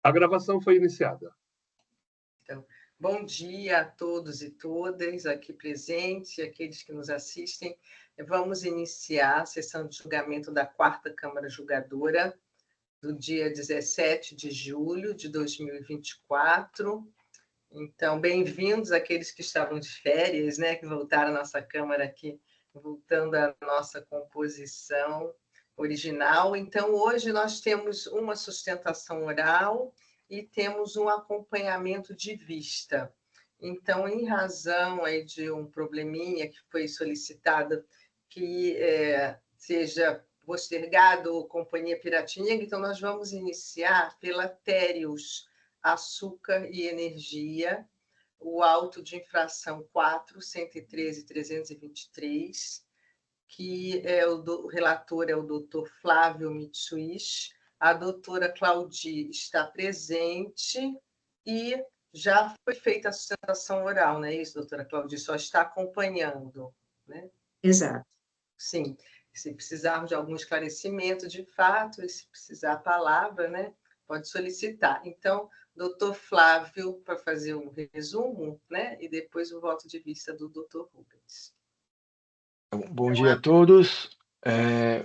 A gravação foi iniciada. Então, bom dia a todos e todas aqui presentes e aqueles que nos assistem. Vamos iniciar a sessão de julgamento da 4ª Câmara Julgadora do dia 17 de julho de 2024. Então, bem-vindos àqueles que estavam de férias, né, que voltaram à nossa Câmara aqui, voltando à nossa composição original. Então, hoje nós temos uma sustentação oral e temos um acompanhamento de vista. Então, em razão aí de um probleminha que foi solicitado que seja postergado o Companhia Piratininga, então nós vamos iniciar pela Térios Açúcar e Energia, o auto de infração 4.113.323, que o relator é o doutor Flávio Mitsuishi, a doutora Claudi está presente e já foi feita a sustentação oral, não é isso, doutora Claudi? Só está acompanhando, né? Exato. Sim, se precisarmos de algum esclarecimento de fato, e se precisar a palavra, né, pode solicitar. Então, doutor Flávio, para fazer um resumo, né, e depois o voto de vista do doutor Rubens. Bom dia a todos. É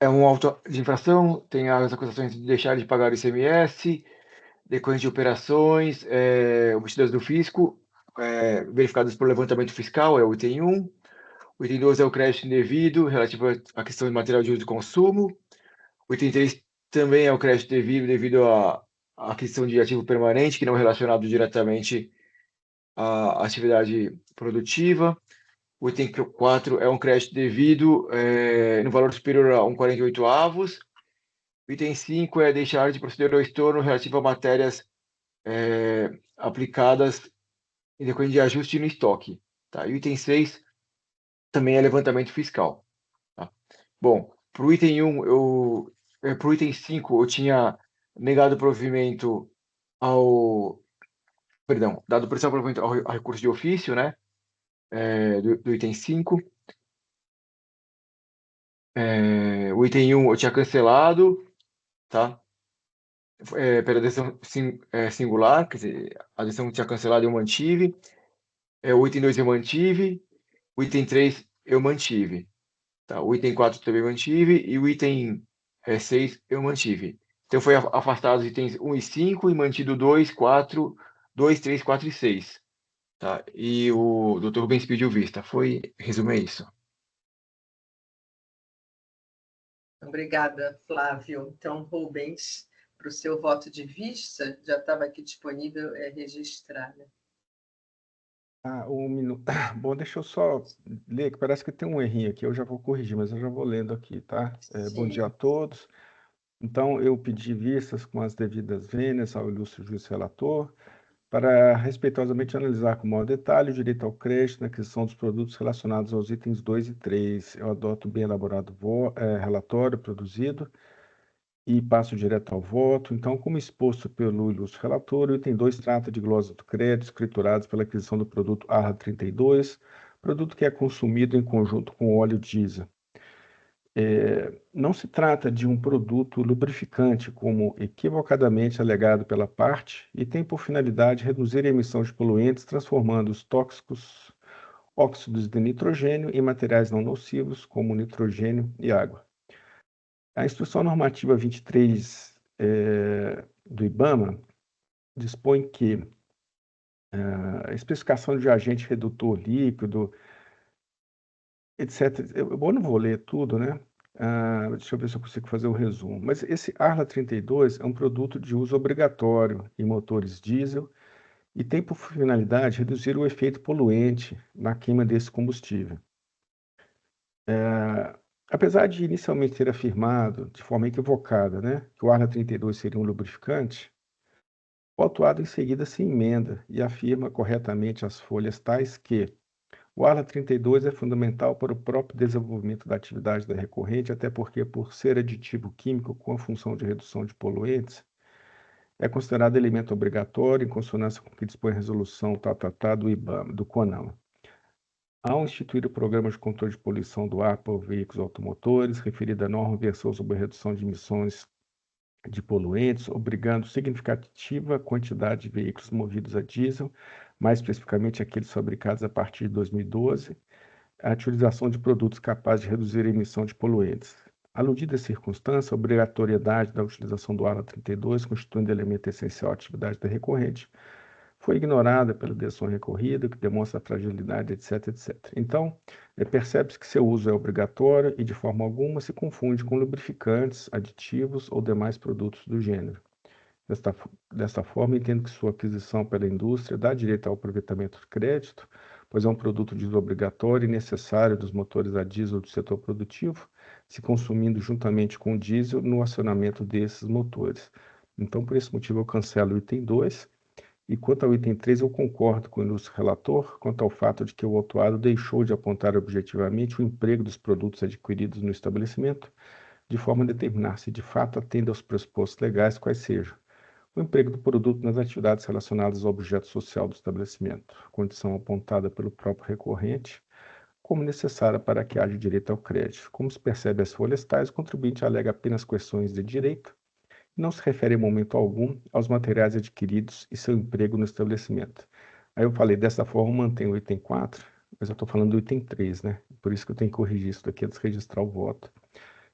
um auto de infração, tem as acusações de deixar de pagar o ICMS, decorrente de operações obtidas do fisco, verificadas por levantamento fiscal, é o item 1. O item 2 é o crédito indevido, relativo à questão de material de uso e consumo. O item 3 também é o crédito devido devido à aquisição de ativo permanente, que não é relacionado diretamente à atividade produtiva. O item 4 é um crédito devido no valor superior a 1,48 avos. O item 5 é deixar de proceder ao estorno relativo a matérias aplicadas em decorrência de ajuste no estoque. Tá? E o item 6 também é levantamento fiscal. Tá? Bom, para o item para o item 5, eu tinha negado provimento dado pressão ao provimento ao recurso de ofício, né? Do item 5. O item 1 eu tinha cancelado, tá? Pela decisão singular, quer dizer, a decisão que tinha cancelado eu mantive. O item 2 eu mantive. O item 3 eu mantive. Tá? O item 4 também mantive. E o item 6 eu mantive. Então foi afastado os itens 1 e 5 e mantido 2, 4, 2, 3, 4 e 6. Tá? E o Dr. Rubens pediu vista. Resumo é isso. Obrigada, Flávio. Então, Rubens, para o seu voto de vista, já estava aqui disponível registrar, né? Um minuto. Bom, deixa eu só ler, que parece que tem um errinho aqui, eu já vou corrigir, mas eu já vou lendo aqui, tá? Bom dia a todos. Então, eu pedi vistas com as devidas vênias ao ilustre juiz relator, para respeitosamente analisar com maior detalhe o direito ao crédito na aquisição dos produtos relacionados aos itens 2 e 3. Eu adoto o bem elaborado relatório produzido e passo direto ao voto. Então, como exposto pelo ilustre relator, o item 2 trata de glosa do crédito, escriturados pela aquisição do produto ARLA 32, produto que é consumido em conjunto com óleo diesel. Não se trata de um produto lubrificante, como equivocadamente alegado pela parte, e tem por finalidade reduzir a emissão de poluentes, transformando os tóxicos óxidos de nitrogênio em materiais não nocivos, como nitrogênio e água. A Instrução Normativa 23 do IBAMA dispõe que a especificação de agente redutor líquido, etc. Eu não vou ler tudo, né? Deixa eu ver se eu consigo fazer o resumo. Mas esse ARLA 32 é um produto de uso obrigatório em motores diesel e tem por finalidade reduzir o efeito poluente na queima desse combustível. Apesar de inicialmente ter afirmado, de forma equivocada, né, que o ARLA 32 seria um lubrificante, o autuado em seguida se emenda e afirma corretamente as folhas tais que o ARLA 32 é fundamental para o próprio desenvolvimento da atividade da recorrente, até porque, por ser aditivo químico com a função de redução de poluentes, é considerado elemento obrigatório em consonância com o que dispõe a resolução do IBAMA, do CONAMA. Ao instituir o Programa de Controle de Poluição do Ar por Veículos Automotores, referida à norma versou sobre a redução de emissões de poluentes, obrigando significativa quantidade de veículos movidos a diesel, mais especificamente aqueles fabricados a partir de 2012, a utilização de produtos capazes de reduzir a emissão de poluentes. Aludida à circunstância, a obrigatoriedade da utilização do ARA 32, constituindo elemento essencial à atividade da recorrente, foi ignorada pela decisão recorrida, que demonstra a fragilidade, etc, etc. Então, percebe-se que seu uso é obrigatório e, de forma alguma, se confunde com lubrificantes, aditivos ou demais produtos do gênero. Desta forma, entendo que sua aquisição pela indústria dá direito ao aproveitamento de crédito, pois é um produto diesel obrigatório e necessário dos motores a diesel do setor produtivo, se consumindo juntamente com o diesel no acionamento desses motores. Então, por esse motivo, eu cancelo o item 2. E quanto ao item 3, eu concordo com o ilustre relator quanto ao fato de que o autuado deixou de apontar objetivamente o emprego dos produtos adquiridos no estabelecimento, de forma a determinar se de fato atende aos pressupostos legais, quais sejam o emprego do produto nas atividades relacionadas ao objeto social do estabelecimento, condição apontada pelo próprio recorrente como necessária para que haja direito ao crédito. Como se percebe as folhas tais, o contribuinte alega apenas questões de direito, não se refere em momento algum aos materiais adquiridos e seu emprego no estabelecimento. Aí eu falei, dessa forma, mantém o item 4, mas eu estou falando do item 3, né? Por isso que eu tenho que corrigir isso daqui antes de registrar o voto.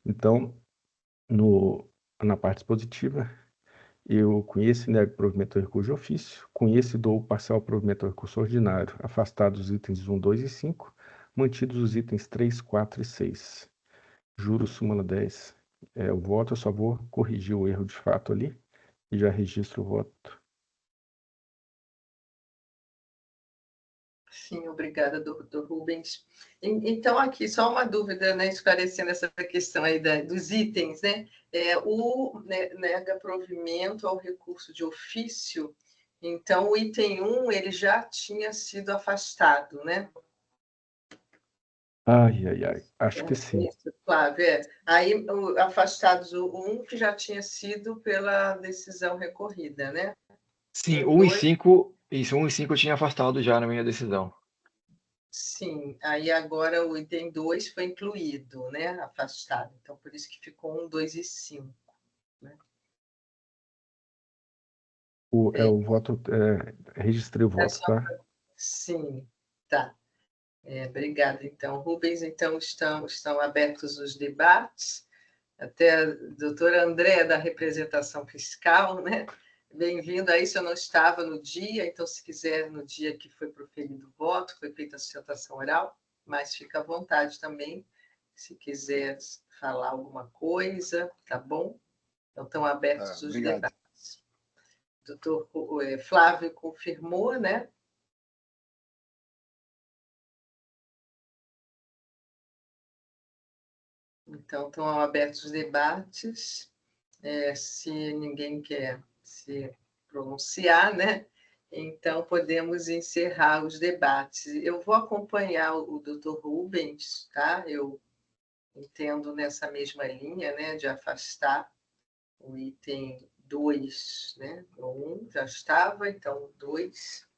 Então, na parte dispositiva, eu conheço e nego provimento ao recurso de ofício, conheço e dou parcial provimento ao recurso ordinário, afastados os itens 1, 2 e 5, mantidos os itens 3, 4 e 6. Juro súmula 10. O voto, eu só vou corrigir o erro de fato ali e já registro o voto. Sim, obrigada, doutor Rubens. Então, aqui, só uma dúvida, né, esclarecendo essa questão aí dos itens, né? O nega provimento ao recurso de ofício, então, o item 1, ele já tinha sido afastado, né? Ai, ai, ai, acho que sim. Isso, Flávia. Aí, afastados o 1, que já tinha sido pela decisão recorrida, né? Sim, O 1 e 2, 5, isso, 1 e 5 eu tinha afastado já na minha decisão. sim, aí agora o item 2 foi incluído, né? Afastado. Então, por isso que ficou 1, 2 e 5. Né? O voto, registrei o voto, tá? Sim, tá. Obrigada, então. Rubens, então, estão abertos os debates. Até a doutora Andréa, da representação fiscal, né? Bem-vindo aí, se eu não estava no dia, então, se quiser, no dia que foi proferido o voto, foi feita a sustentação oral, mas fica à vontade também, se quiser falar alguma coisa, tá bom? Então, estão abertos os debates. O doutor Flávio confirmou, né? Então, estão abertos os debates. Se ninguém quer se pronunciar, né? Então, podemos encerrar os debates. Eu vou acompanhar o doutor Rubens, tá? Eu entendo nessa mesma linha, né, de afastar o item 2, né? O 1 já estava, então o 2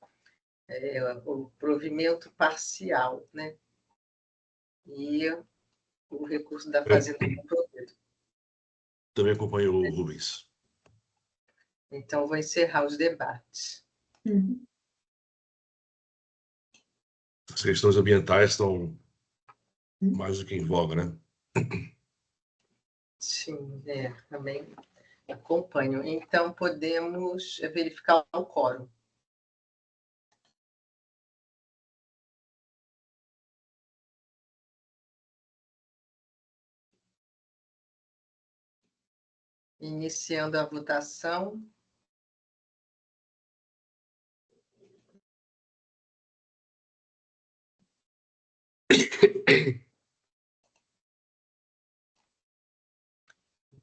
o provimento parcial, né? E o recurso da Fazenda não provido. Também acompanho o Rubens. Então, vou encerrar os debates. As questões ambientais estão mais do que em voga, né? Sim, também acompanho. Então, podemos verificar o quórum. Iniciando a votação.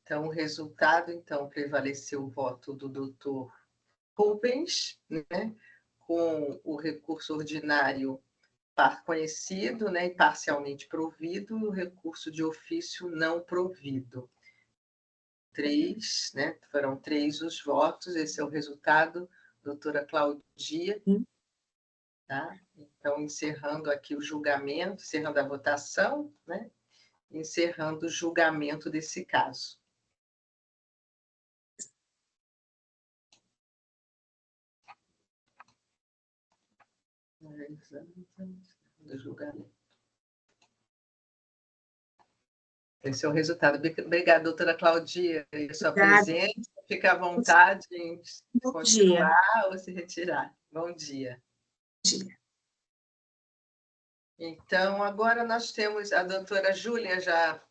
Então, o resultado, prevaleceu o voto do doutor Rubens, né, com o recurso ordinário conhecido, né, e parcialmente provido, e o recurso de ofício não provido. 3, né, foram 3 os votos, esse é o resultado, doutora Claudia. Tá? Então, encerrando aqui o julgamento, encerrando a votação, né, encerrando o julgamento desse caso. Do julgamento. Esse é o resultado. Obrigada, doutora Claudia, pela sua presença. Fica à vontade em continuar ou se retirar. Bom dia. Bom dia. Então, agora nós temos a doutora Júlia. Já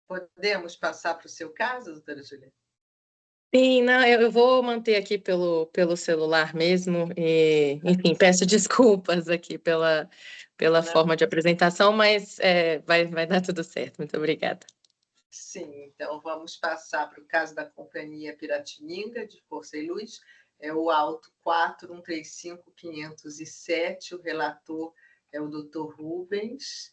podemos passar para o seu caso, doutora Júlia? Sim, não, eu vou manter aqui pelo celular mesmo. E, enfim, peço desculpas aqui pela forma de apresentação, mas vai dar tudo certo. Muito obrigada. Sim, então vamos passar para o caso da Companhia Piratininga, de Força e Luz. É o auto 4135507, o relator é o doutor Rubens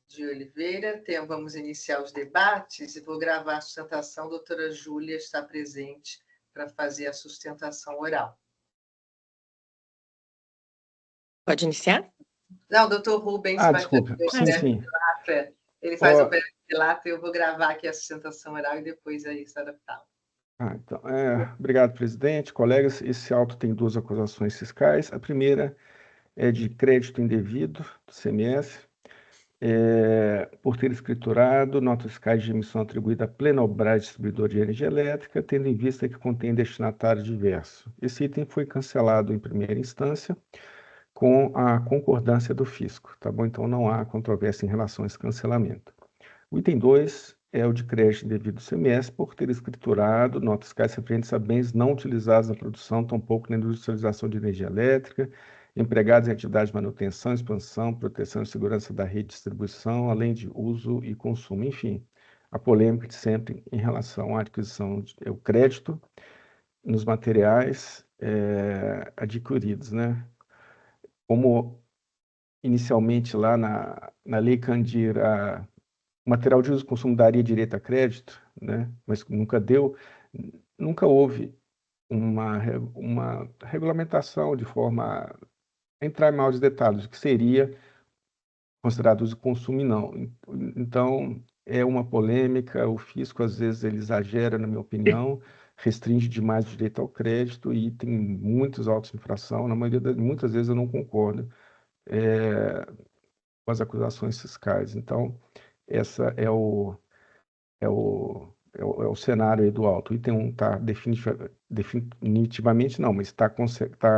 de Oliveira. Vamos iniciar os debates e vou gravar a sustentação. A doutora Júlia está presente para fazer a sustentação oral. Pode iniciar? Não, o doutor Rubens vai desculpa. Sim. Ele faz o relato e eu vou gravar aqui a sustentação oral e depois aí se adaptar. Então, obrigado, presidente, colegas. Esse auto tem duas acusações fiscais. A primeira é de crédito indevido do CMS, por ter escriturado notas fiscais de emissão atribuída à Plenovbrás Distribuidor de Energia Elétrica, tendo em vista que contém destinatário diverso. Esse item foi cancelado em primeira instância com a concordância do fisco, tá bom? Então não há controvérsia em relação a esse cancelamento. O item 2 é o de crédito indevido do CMS por ter escriturado notas fiscais referentes a bens não utilizados na produção, tampouco na industrialização de energia elétrica, empregados em atividade de manutenção, expansão, proteção e segurança da rede de distribuição, além de uso e consumo. Enfim, a polêmica de sempre em relação à aquisição, o crédito nos materiais adquiridos, né? Como inicialmente lá na Lei Candir, o material de uso e consumo daria direito a crédito, né? Mas nunca houve uma regulamentação de forma a entrar em maiores detalhes, o que seria considerado uso e consumo e não. Então, é uma polêmica, o fisco às vezes ele exagera, na minha opinião, restringe demais o direito ao crédito e tem muitos autos de infração, muitas vezes eu não concordo com as acusações fiscais. Então, essa é o cenário aí do auto. O item 1 está definitivamente não, mas está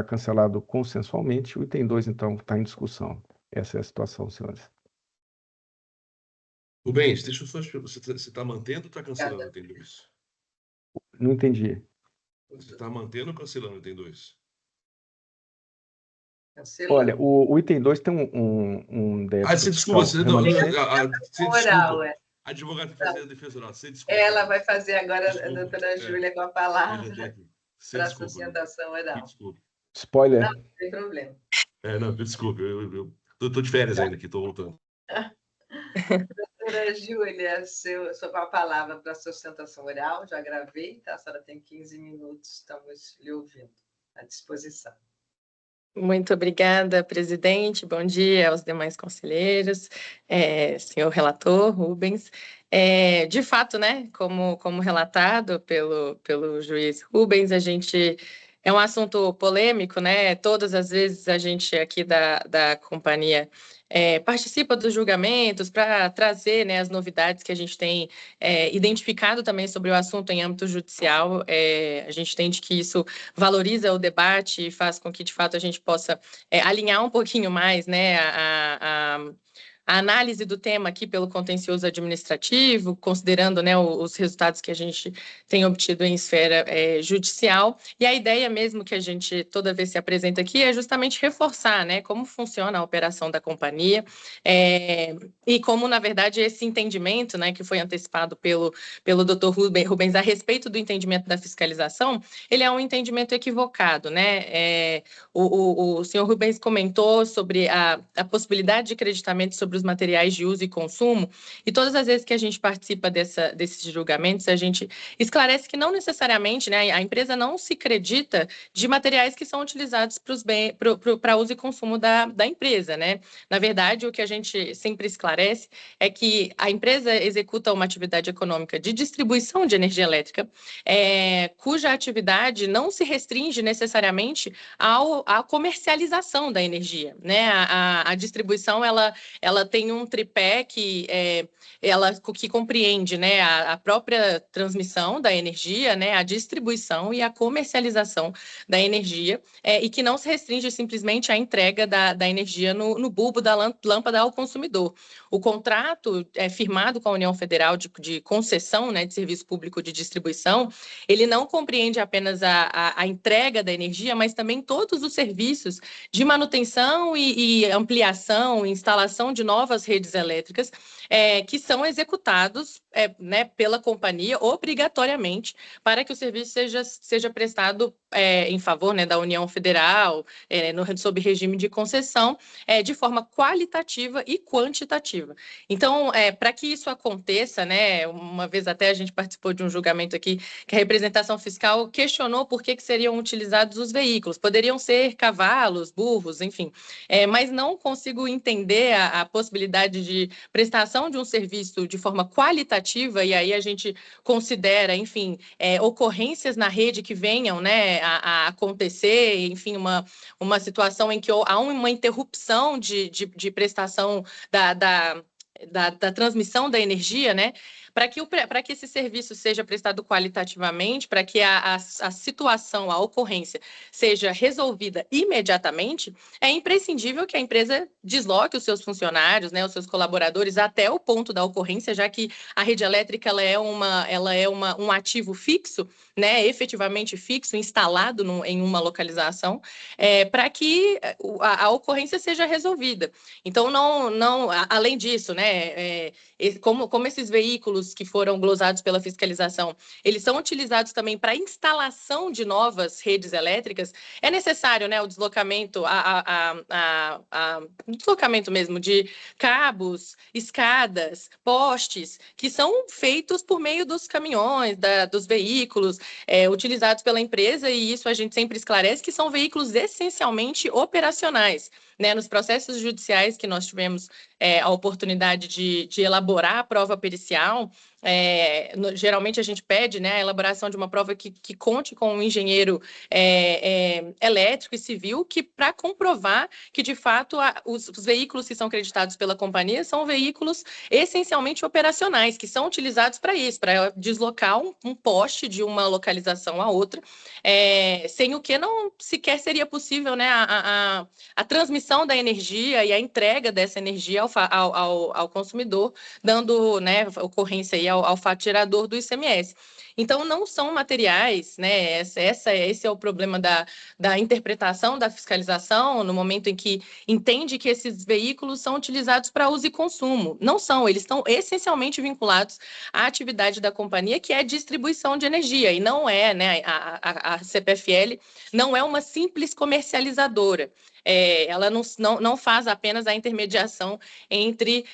cancelado consensualmente. O item 2, então, está em discussão. Essa é a situação, senhores. Rubens, deixa eu só... Você está mantendo ou está cancelando o item 2? Não entendi. Você está mantendo ou cancelando o item 2? Olha, o item 2 tem um débito. Você desculpa. Desculpa. A advogada vai fazer a defesa oral. Você desculpa. Ela vai fazer agora, a doutora Júlia, com a palavra para a sustentação oral. Desculpa. Spoiler. Não tem problema. Não, desculpa. Eu estou de férias ainda aqui, estou voltando. Doutora Júlia, sua palavra para a sustentação oral, já gravei, tá? A senhora tem 15 minutos, estamos lhe ouvindo, à disposição. Muito obrigada, presidente. Bom dia aos demais conselheiros, senhor relator Rubens. De fato, né, como relatado pelo juiz Rubens, é um assunto polêmico, né? Todas as vezes a gente aqui da companhia participa dos julgamentos para trazer, né, as novidades que a gente tem identificado também sobre o assunto em âmbito judicial. A gente entende que isso valoriza o debate e faz com que, de fato, a gente possa alinhar um pouquinho mais, né, a análise do tema aqui pelo contencioso administrativo, considerando, né, os resultados que a gente tem obtido em esfera judicial. E a ideia mesmo que a gente toda vez se apresenta aqui é justamente reforçar, né, como funciona a operação da companhia e como, na verdade, esse entendimento, né, que foi antecipado pelo Dr. Rubens a respeito do entendimento da fiscalização, ele é um entendimento equivocado, né? O senhor Rubens comentou sobre a possibilidade de creditamento sobre os materiais de uso e consumo, e todas as vezes que a gente participa desses julgamentos, a gente esclarece que não necessariamente, né, a empresa não se acredita de materiais que são utilizados para uso e consumo da empresa, né? Na verdade, o que a gente sempre esclarece é que a empresa executa uma atividade econômica de distribuição de energia elétrica, cuja atividade não se restringe necessariamente à comercialização da energia, né? A distribuição ela tem um tripé que compreende, né, a própria transmissão da energia, né, a distribuição e a comercialização da energia, e que não se restringe simplesmente à entrega da energia no bulbo da lâmpada ao consumidor. O contrato firmado com a União Federal de concessão, né, de serviço público de distribuição, ele não compreende apenas a entrega da energia, mas também todos os serviços de manutenção e ampliação, instalação de novas redes elétricas, que são executados, né, pela companhia obrigatoriamente para que o serviço seja prestado em favor, né, da União Federal, sob regime de concessão, de forma qualitativa e quantitativa. Então, para que isso aconteça, né, uma vez até a gente participou de um julgamento aqui que a representação fiscal questionou por que seriam utilizados os veículos. Poderiam ser cavalos, burros, enfim, mas não consigo entender a possibilidade de prestação de um serviço de forma qualitativa, e aí a gente considera, enfim, ocorrências na rede que venham, né, a acontecer, enfim, uma situação em que há uma interrupção de prestação da transmissão da energia, né? Para que esse serviço seja prestado qualitativamente, para que a situação, a ocorrência, seja resolvida imediatamente, é imprescindível que a empresa desloque os seus funcionários, né, os seus colaboradores até o ponto da ocorrência, já que a rede elétrica ela é um ativo fixo, né, efetivamente fixo, instalado em uma localização, para que a ocorrência seja resolvida. Então, além disso, né, como esses veículos que foram glosados pela fiscalização, eles são utilizados também para instalação de novas redes elétricas, é necessário, né, o deslocamento, deslocamento mesmo de cabos, escadas, postes, que são feitos por meio dos caminhões, dos veículos utilizados pela empresa, e isso a gente sempre esclarece que são veículos essencialmente operacionais, né? Nos processos judiciais que nós tivemos a oportunidade de elaborar a prova pericial, geralmente a gente pede, né, a elaboração de uma prova que conte com um engenheiro elétrico e civil, para comprovar que, de fato, os veículos que são creditados pela companhia são veículos essencialmente operacionais, que são utilizados para isso, para deslocar um poste de uma localização a outra, sem o que não sequer seria possível, né, a transmissão da energia e a entrega dessa energia ao consumidor, dando, né, ocorrência aí ao fato gerador do ICMS. Então, não são materiais, né? Esse é o problema da interpretação da fiscalização, no momento em que entende que esses veículos são utilizados para uso e consumo. Não são, eles estão essencialmente vinculados à atividade da companhia, que é distribuição de energia, e não é, né? A CPFL não é uma simples comercializadora. Ela não faz apenas a intermediação entre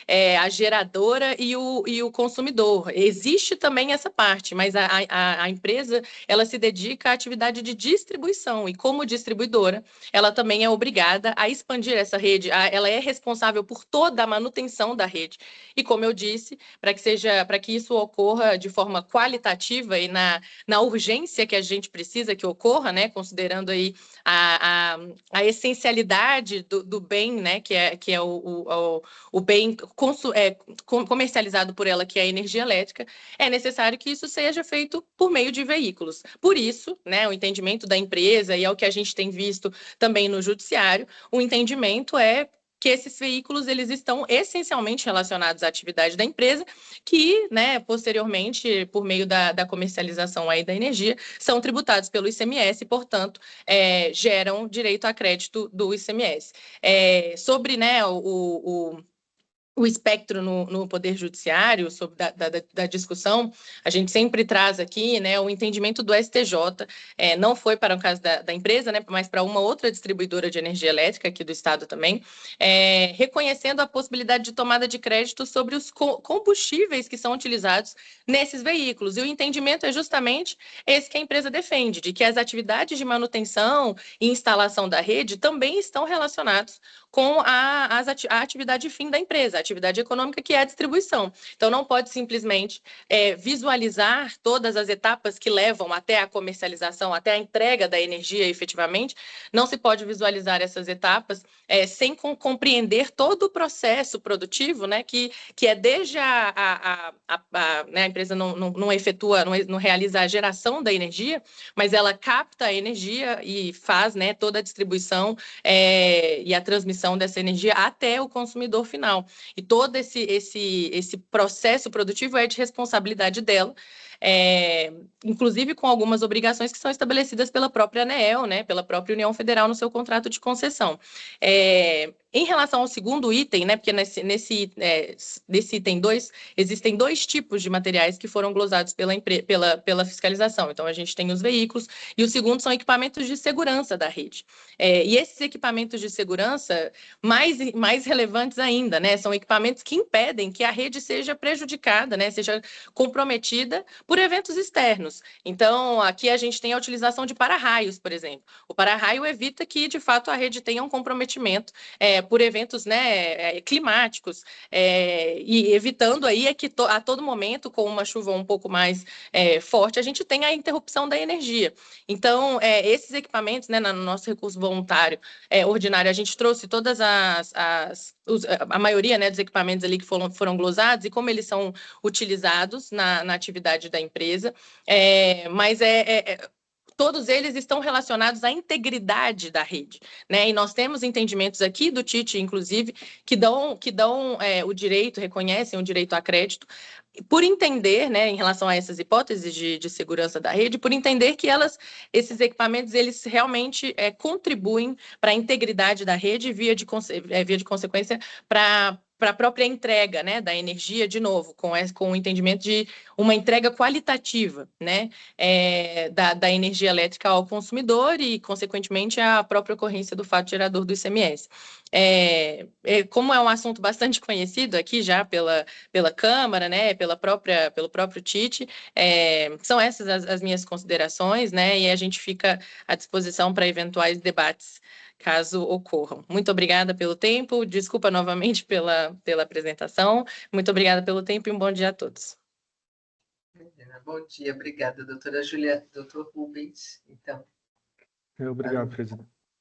a geradora e o consumidor. Existe também essa parte, mas a empresa ela se dedica à atividade de distribuição, e como distribuidora, ela também é obrigada a expandir essa rede, ela é responsável por toda a manutenção da rede. E como eu disse, para que isso ocorra de forma qualitativa e na urgência que a gente precisa que ocorra, né, considerando aí a essencialidade do bem, né, que é o bem comercializado por ela, que é a energia elétrica, é necessário que isso seja feito por meio de veículos. Por isso, né, o entendimento da empresa, e é o que a gente tem visto também no judiciário, o entendimento é que esses veículos eles estão essencialmente relacionados à atividade da empresa, que, né, posteriormente, por meio da comercialização aí da energia, são tributados pelo ICMS e, portanto, geram direito a crédito do ICMS. Sobre, né, o espectro no Poder Judiciário, sobre da discussão, a gente sempre traz aqui, né, o entendimento do STJ, não foi para o caso da empresa, né, mas para uma outra distribuidora de energia elétrica aqui do estado também, reconhecendo a possibilidade de tomada de crédito sobre os combustíveis que são utilizados nesses veículos. E o entendimento é justamente esse que a empresa defende, de que as atividades de manutenção e instalação da rede também estão relacionados com a atividade fim da empresa, a atividade econômica, que é a distribuição. Então, não pode simplesmente visualizar todas as etapas que levam até a comercialização, até a entrega da energia efetivamente, não se pode visualizar essas etapas sem compreender todo o processo produtivo, né, que é desde né, a empresa não efetua, não realiza a geração da energia, mas ela capta a energia e faz, né, toda a distribuição e a transmissão dessa energia até o consumidor final. E todo esse processo produtivo é de responsabilidade dela, inclusive com algumas obrigações que são estabelecidas pela própria ANEEL, né, pela própria União Federal no seu contrato de concessão. Em relação ao segundo item, né, porque nesse item 2, existem 2 tipos de materiais que foram glosados pela fiscalização. Então, a gente tem os veículos, e o segundo são equipamentos de segurança da rede. E esses equipamentos de segurança, mais relevantes ainda, né, são equipamentos que impedem que a rede seja prejudicada, né, seja comprometida por eventos externos. Então, aqui a gente tem a utilização de para-raios, por exemplo. O para-raio evita que, de fato, a rede tenha um comprometimento por eventos, né, climáticos, e evitando aí que a todo momento, com uma chuva um pouco mais forte, a gente tenha a interrupção da energia. Então, esses equipamentos, né, no nosso recurso voluntário ordinário, a gente trouxe todas a maioria, né, dos equipamentos ali que foram glosados e como eles são utilizados na atividade da empresa, mas todos eles estão relacionados à integridade da rede, né? E nós temos entendimentos aqui do TIT, inclusive, que dão o direito, reconhecem o direito a crédito, por entender, né, em relação a essas hipóteses de segurança da rede, por entender que esses equipamentos, eles realmente contribuem para a integridade da rede, via de consequência, para a própria entrega, né, da energia, de novo, com o entendimento de uma entrega qualitativa, né, da energia elétrica ao consumidor e, consequentemente, a própria ocorrência do fato gerador do ICMS. Como é um assunto bastante conhecido aqui já pela Câmara, né, pelo próprio TIT, são essas as minhas considerações, né, e a gente fica à disposição para eventuais debates, caso ocorram. Muito obrigada pelo tempo, desculpa novamente pela apresentação, muito obrigada pelo tempo e um bom dia a todos. Bom dia, obrigada, doutora Júlia. Doutor Rubens, então.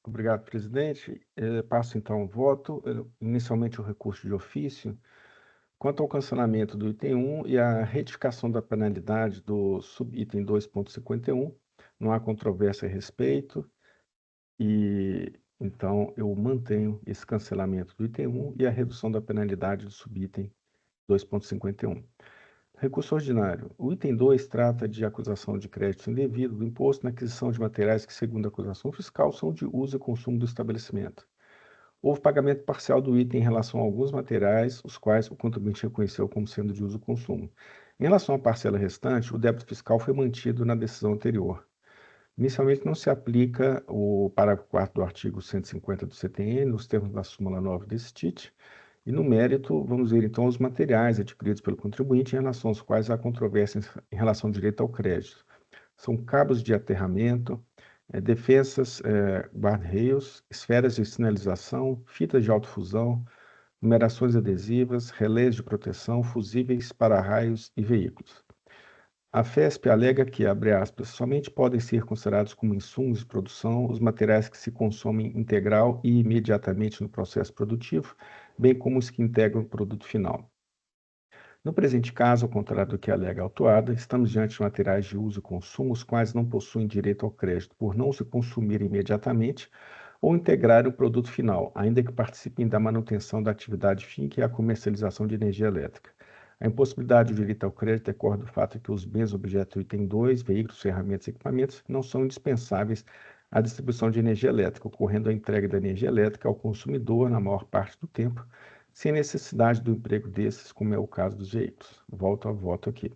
Obrigado, presidente. Passo, então, o voto. Inicialmente, o recurso de ofício. Quanto ao cancelamento do item 1 e a retificação da penalidade do subitem 2.51, não há controvérsia a respeito, e então eu mantenho esse cancelamento do item 1 e a redução da penalidade do subitem 2.51. Recurso ordinário. O item 2 trata de acusação de crédito indevido do imposto na aquisição de materiais que, segundo a acusação fiscal, são de uso e consumo do estabelecimento. Houve pagamento parcial do item em relação a alguns materiais, os quais o contribuinte reconheceu como sendo de uso e consumo. Em relação à parcela restante, o débito fiscal foi mantido na decisão anterior. Inicialmente, não se aplica o parágrafo 4º do artigo 150 do CTN, nos termos da súmula 9 desse TIT, e no mérito, vamos ver então os materiais adquiridos pelo contribuinte em relação aos quais há controvérsia em relação ao direito ao crédito. São cabos de aterramento, defensas, guarda-reios, esferas de sinalização, fitas de autofusão, numerações adesivas, relés de proteção, fusíveis, para-raios e veículos. A FESP alega que, abre aspas, somente podem ser considerados como insumos de produção os materiais que se consomem integral e imediatamente no processo produtivo, bem como os que integram o produto final. No presente caso, ao contrário do que alega a autuada, estamos diante de materiais de uso e consumo os quais não possuem direito ao crédito por não se consumir imediatamente ou integrar o produto final, ainda que participem da manutenção da atividade fim, que é a comercialização de energia elétrica. A impossibilidade do direito ao crédito decorre do fato de que os bens objeto do item 2, veículos, ferramentas e equipamentos, não são indispensáveis à distribuição de energia elétrica, ocorrendo a entrega da energia elétrica ao consumidor na maior parte do tempo, sem necessidade do emprego desses, como é o caso dos veículos. Volto ao voto aqui.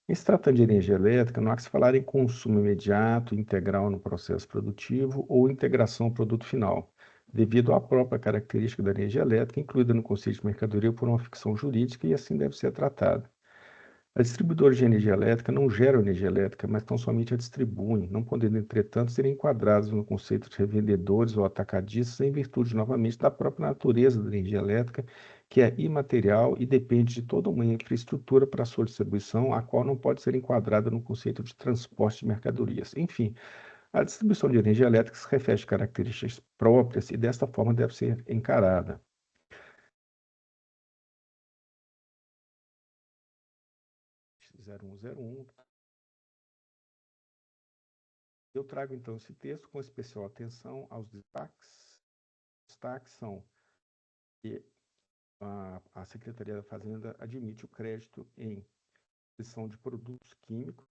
Em se tratando de energia elétrica, não há que se falar em consumo imediato, integral no processo produtivo ou integração ao produto final, devido à própria característica da energia elétrica, incluída no conceito de mercadoria por uma ficção jurídica, e assim deve ser tratada. As distribuidoras de energia elétrica não geram energia elétrica, mas tão somente a distribuem, não podendo, entretanto, serem enquadradas no conceito de revendedores ou atacadistas em virtude, novamente, da própria natureza da energia elétrica, que é imaterial e depende de toda uma infraestrutura para sua distribuição, a qual não pode ser enquadrada no conceito de transporte de mercadorias. Enfim, a distribuição de energia elétrica se refere a características próprias e, desta forma, deve ser encarada. Eu trago, então, esse texto com especial atenção aos destaques. Destaques são que a Secretaria da Fazenda admite o crédito em aquisição de produtos químicos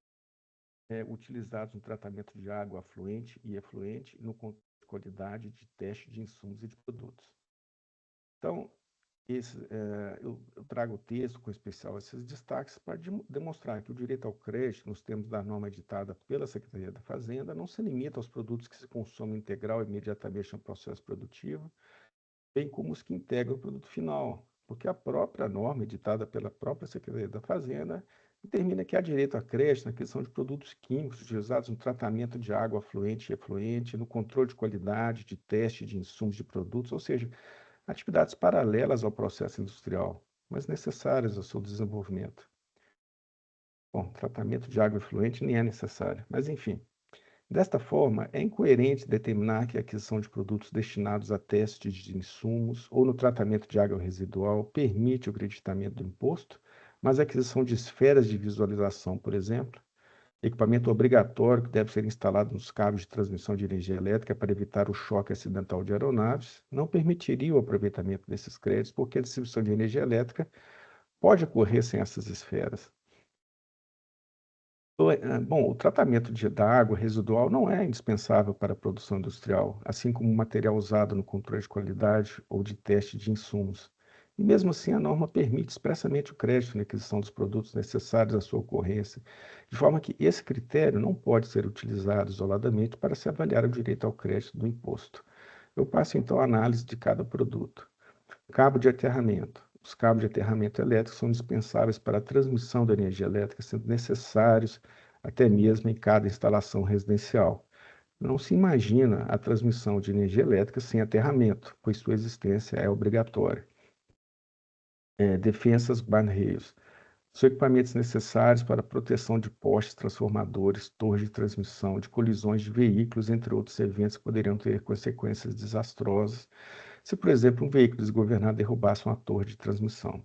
utilizados no tratamento de água afluente e efluente no controle de qualidade de teste de insumos e de produtos. Então, eu trago o texto com especial esses destaques para demonstrar que o direito ao crédito, nos termos da norma editada pela Secretaria da Fazenda, não se limita aos produtos que se consomem integral imediatamente no processo produtivo, bem como os que integram o produto final, porque a própria norma editada pela própria Secretaria da Fazenda determina que há direito a crédito na aquisição de produtos químicos utilizados no tratamento de água afluente e efluente, no controle de qualidade, de teste de insumos de produtos, ou seja, atividades paralelas ao processo industrial, mas necessárias ao seu desenvolvimento. Bom, tratamento de água efluente nem é necessário, mas enfim. Desta forma, é incoerente determinar que a aquisição de produtos destinados a testes de insumos ou no tratamento de água residual permite o creditamento do imposto, mas a aquisição de esferas de visualização, por exemplo, equipamento obrigatório que deve ser instalado nos cabos de transmissão de energia elétrica para evitar o choque acidental de aeronaves, não permitiria o aproveitamento desses créditos, porque a distribuição de energia elétrica pode ocorrer sem essas esferas. Bom, o tratamento da água residual não é indispensável para a produção industrial, assim como o material usado no controle de qualidade ou de teste de insumos. E mesmo assim, a norma permite expressamente o crédito na aquisição dos produtos necessários à sua ocorrência, de forma que esse critério não pode ser utilizado isoladamente para se avaliar o direito ao crédito do imposto. Eu passo então a análise de cada produto. Cabo de aterramento. Os cabos de aterramento elétrico são indispensáveis para a transmissão da energia elétrica, sendo necessários até mesmo em cada instalação residencial. Não se imagina a transmissão de energia elétrica sem aterramento, pois sua existência é obrigatória. Defensas barreiros. São equipamentos necessários para a proteção de postes, transformadores, torres de transmissão, de colisões de veículos, entre outros eventos que poderiam ter consequências desastrosas se, por exemplo, um veículo desgovernado derrubasse uma torre de transmissão.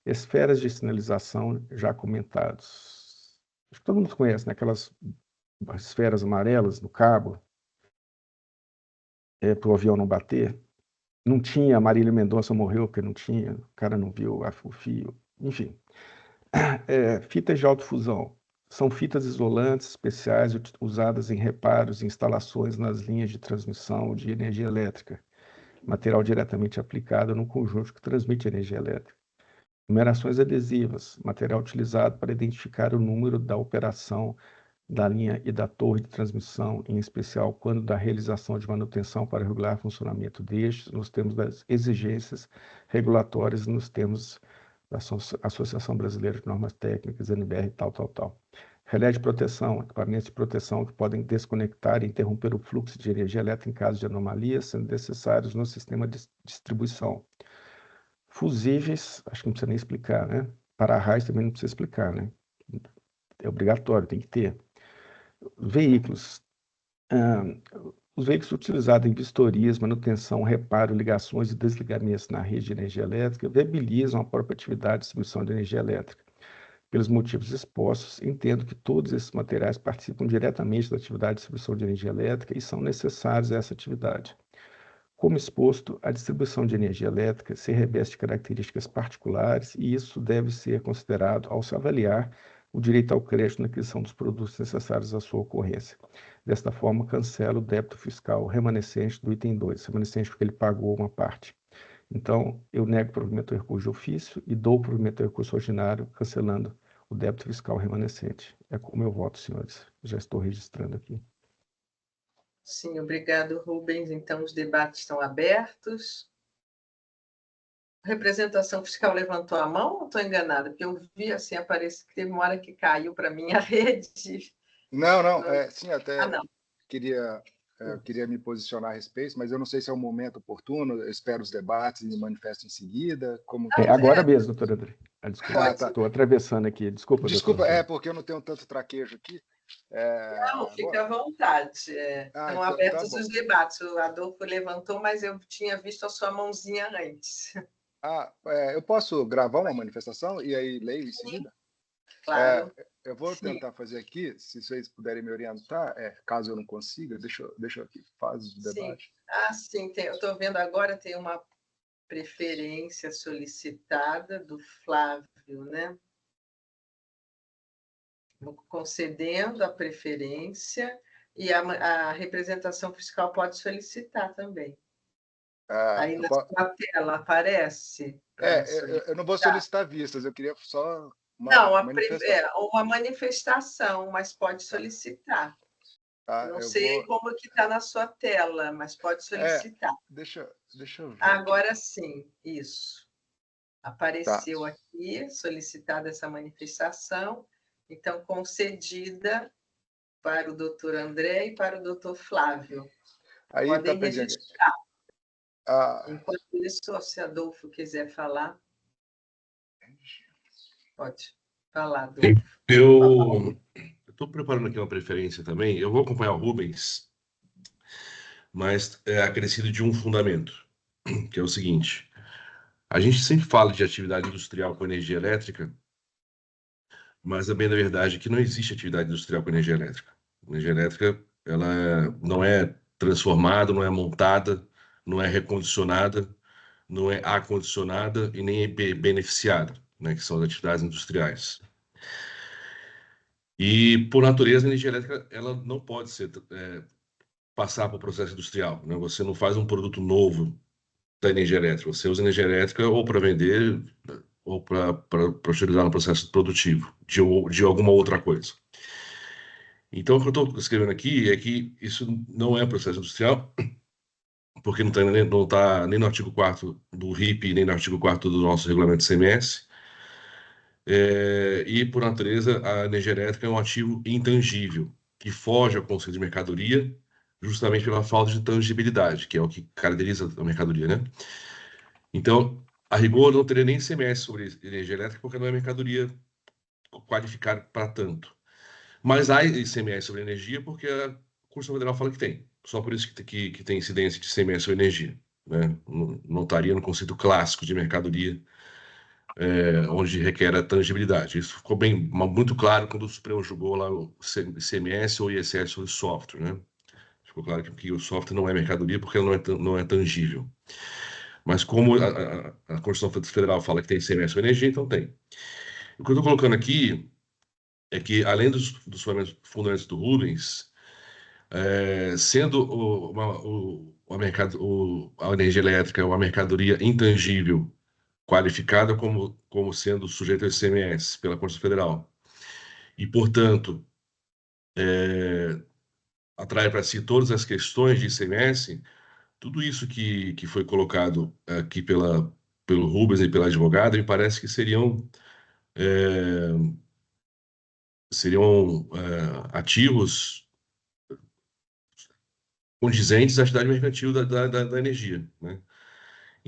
Esferas de sinalização já comentados. Acho que todo mundo conhece, né? Aquelas esferas amarelas no cabo, para o avião não bater. Não tinha, a Marília Mendonça morreu porque não tinha, o cara não viu o fio, enfim. Fitas de alta-fusão. São fitas isolantes especiais usadas em reparos e instalações nas linhas de transmissão de energia elétrica. Material diretamente aplicado no conjunto que transmite energia elétrica. Numerações adesivas, material utilizado para identificar o número da operação da linha e da torre de transmissão, em especial quando da realização de manutenção para regular o funcionamento destes, nos termos das exigências regulatórias, nos termos da Associação Brasileira de Normas Técnicas, NBR, tal. Relé de proteção, equipamentos de proteção que podem desconectar e interromper o fluxo de energia elétrica em caso de anomalias, sendo necessários no sistema de distribuição. Fusíveis, acho que não precisa nem explicar, né? Para-raios também não precisa explicar, né? É obrigatório, tem que ter. Veículos. Os veículos utilizados em vistorias, manutenção, reparo, ligações e desligamentos na rede de energia elétrica viabilizam a própria atividade de distribuição de energia elétrica. Pelos motivos expostos, entendo que todos esses materiais participam diretamente da atividade de distribuição de energia elétrica e são necessários a essa atividade. Como exposto, a distribuição de energia elétrica se reveste de características particulares e isso deve ser considerado ao se avaliar o direito ao crédito na aquisição dos produtos necessários à sua ocorrência. Desta forma, cancela o débito fiscal remanescente do item 2, remanescente porque ele pagou uma parte. Então, eu nego o provimento do recurso de ofício e dou o provimento do recurso ordinário, cancelando o débito fiscal remanescente. É com o meu voto, senhores. Já estou registrando aqui. Sim, obrigado, Rubens. Então, os debates estão abertos. A representação fiscal levantou a mão ou estou enganada? Porque eu vi assim, aparece que teve uma hora que caiu para mim a rede. Não, sim, até não. queria me posicionar a respeito, mas eu não sei se é o momento oportuno, eu espero os debates e me manifesto em seguida. Agora mesmo, doutor André. Desculpa, tá. estou atravessando aqui. Desculpa, doutor. Porque eu não tenho tanto traquejo aqui. Não, fica à vontade. Estão abertos os debates. O Adolfo levantou, mas eu tinha visto a sua mãozinha antes. Eu posso gravar uma manifestação e aí leio em seguida? Claro. Eu vou tentar fazer aqui, se vocês puderem me orientar, caso eu não consiga, deixa eu aqui, faz o debate. Sim, eu estou vendo agora, tem uma preferência solicitada do Flávio, né? Concedendo a preferência e a representação fiscal pode solicitar também. Aí na sua tela aparece. Eu não vou solicitar vistas, eu queria só uma manifestação, mas pode solicitar. Não sei como que está na sua tela, mas pode solicitar. Deixa eu ver. Agora sim, isso. Apareceu aqui, solicitada essa manifestação, então concedida para o doutor André e para o doutor Flávio. Aí podem registrar. Enquanto isso, se Adolfo quiser falar, pode falar, Adolfo. Eu estou preparando aqui uma preferência também. Eu vou acompanhar o Rubens, mas acrescido de um fundamento, que é o seguinte. A gente sempre fala de atividade industrial com energia elétrica, mas a bem da verdade é que não existe atividade industrial com energia elétrica. A energia elétrica ela não é transformada, não é montada, não é recondicionada, não é acondicionada e nem é beneficiada, né, que são as atividades industriais. E, por natureza, a energia elétrica ela não pode passar para o processo industrial, né? Você não faz um produto novo da energia elétrica, você usa energia elétrica ou para vender ou para utilizar no processo produtivo de alguma outra coisa. Então, o que eu estou escrevendo aqui é que isso não é processo industrial, porque não está nem no artigo 4º do RIP, nem no artigo 4º do nosso regulamento CMS. E, por natureza, a energia elétrica é um ativo intangível, que foge ao conceito de mercadoria, justamente pela falta de tangibilidade, que é o que caracteriza a mercadoria, né? Então, a rigor, não teria nem CMS sobre energia elétrica, porque não é mercadoria qualificada para tanto. Mas há ICMS sobre energia, porque a Constituição Federal fala que tem. Só por isso que tem incidência de ICMS sobre energia, né? Não estaria no conceito clássico de mercadoria, onde requer a tangibilidade. Isso ficou muito claro quando o Supremo julgou lá o ICMS ou ISS sobre software, né? Ficou claro que o software não é mercadoria porque ela não é tangível. Mas como a Constituição Federal fala que tem ICMS sobre energia, então tem. O que eu estou colocando aqui é que, além dos fundamentos do Rubens, sendo a energia elétrica uma mercadoria intangível, qualificada como sendo sujeita ao ICMS pela Constituição Federal, e, portanto, atrai para si todas as questões de ICMS, tudo isso que foi colocado aqui pelo Rubens e pela advogada, me parece que seriam ativos condizentes à atividade mercantil da energia, né?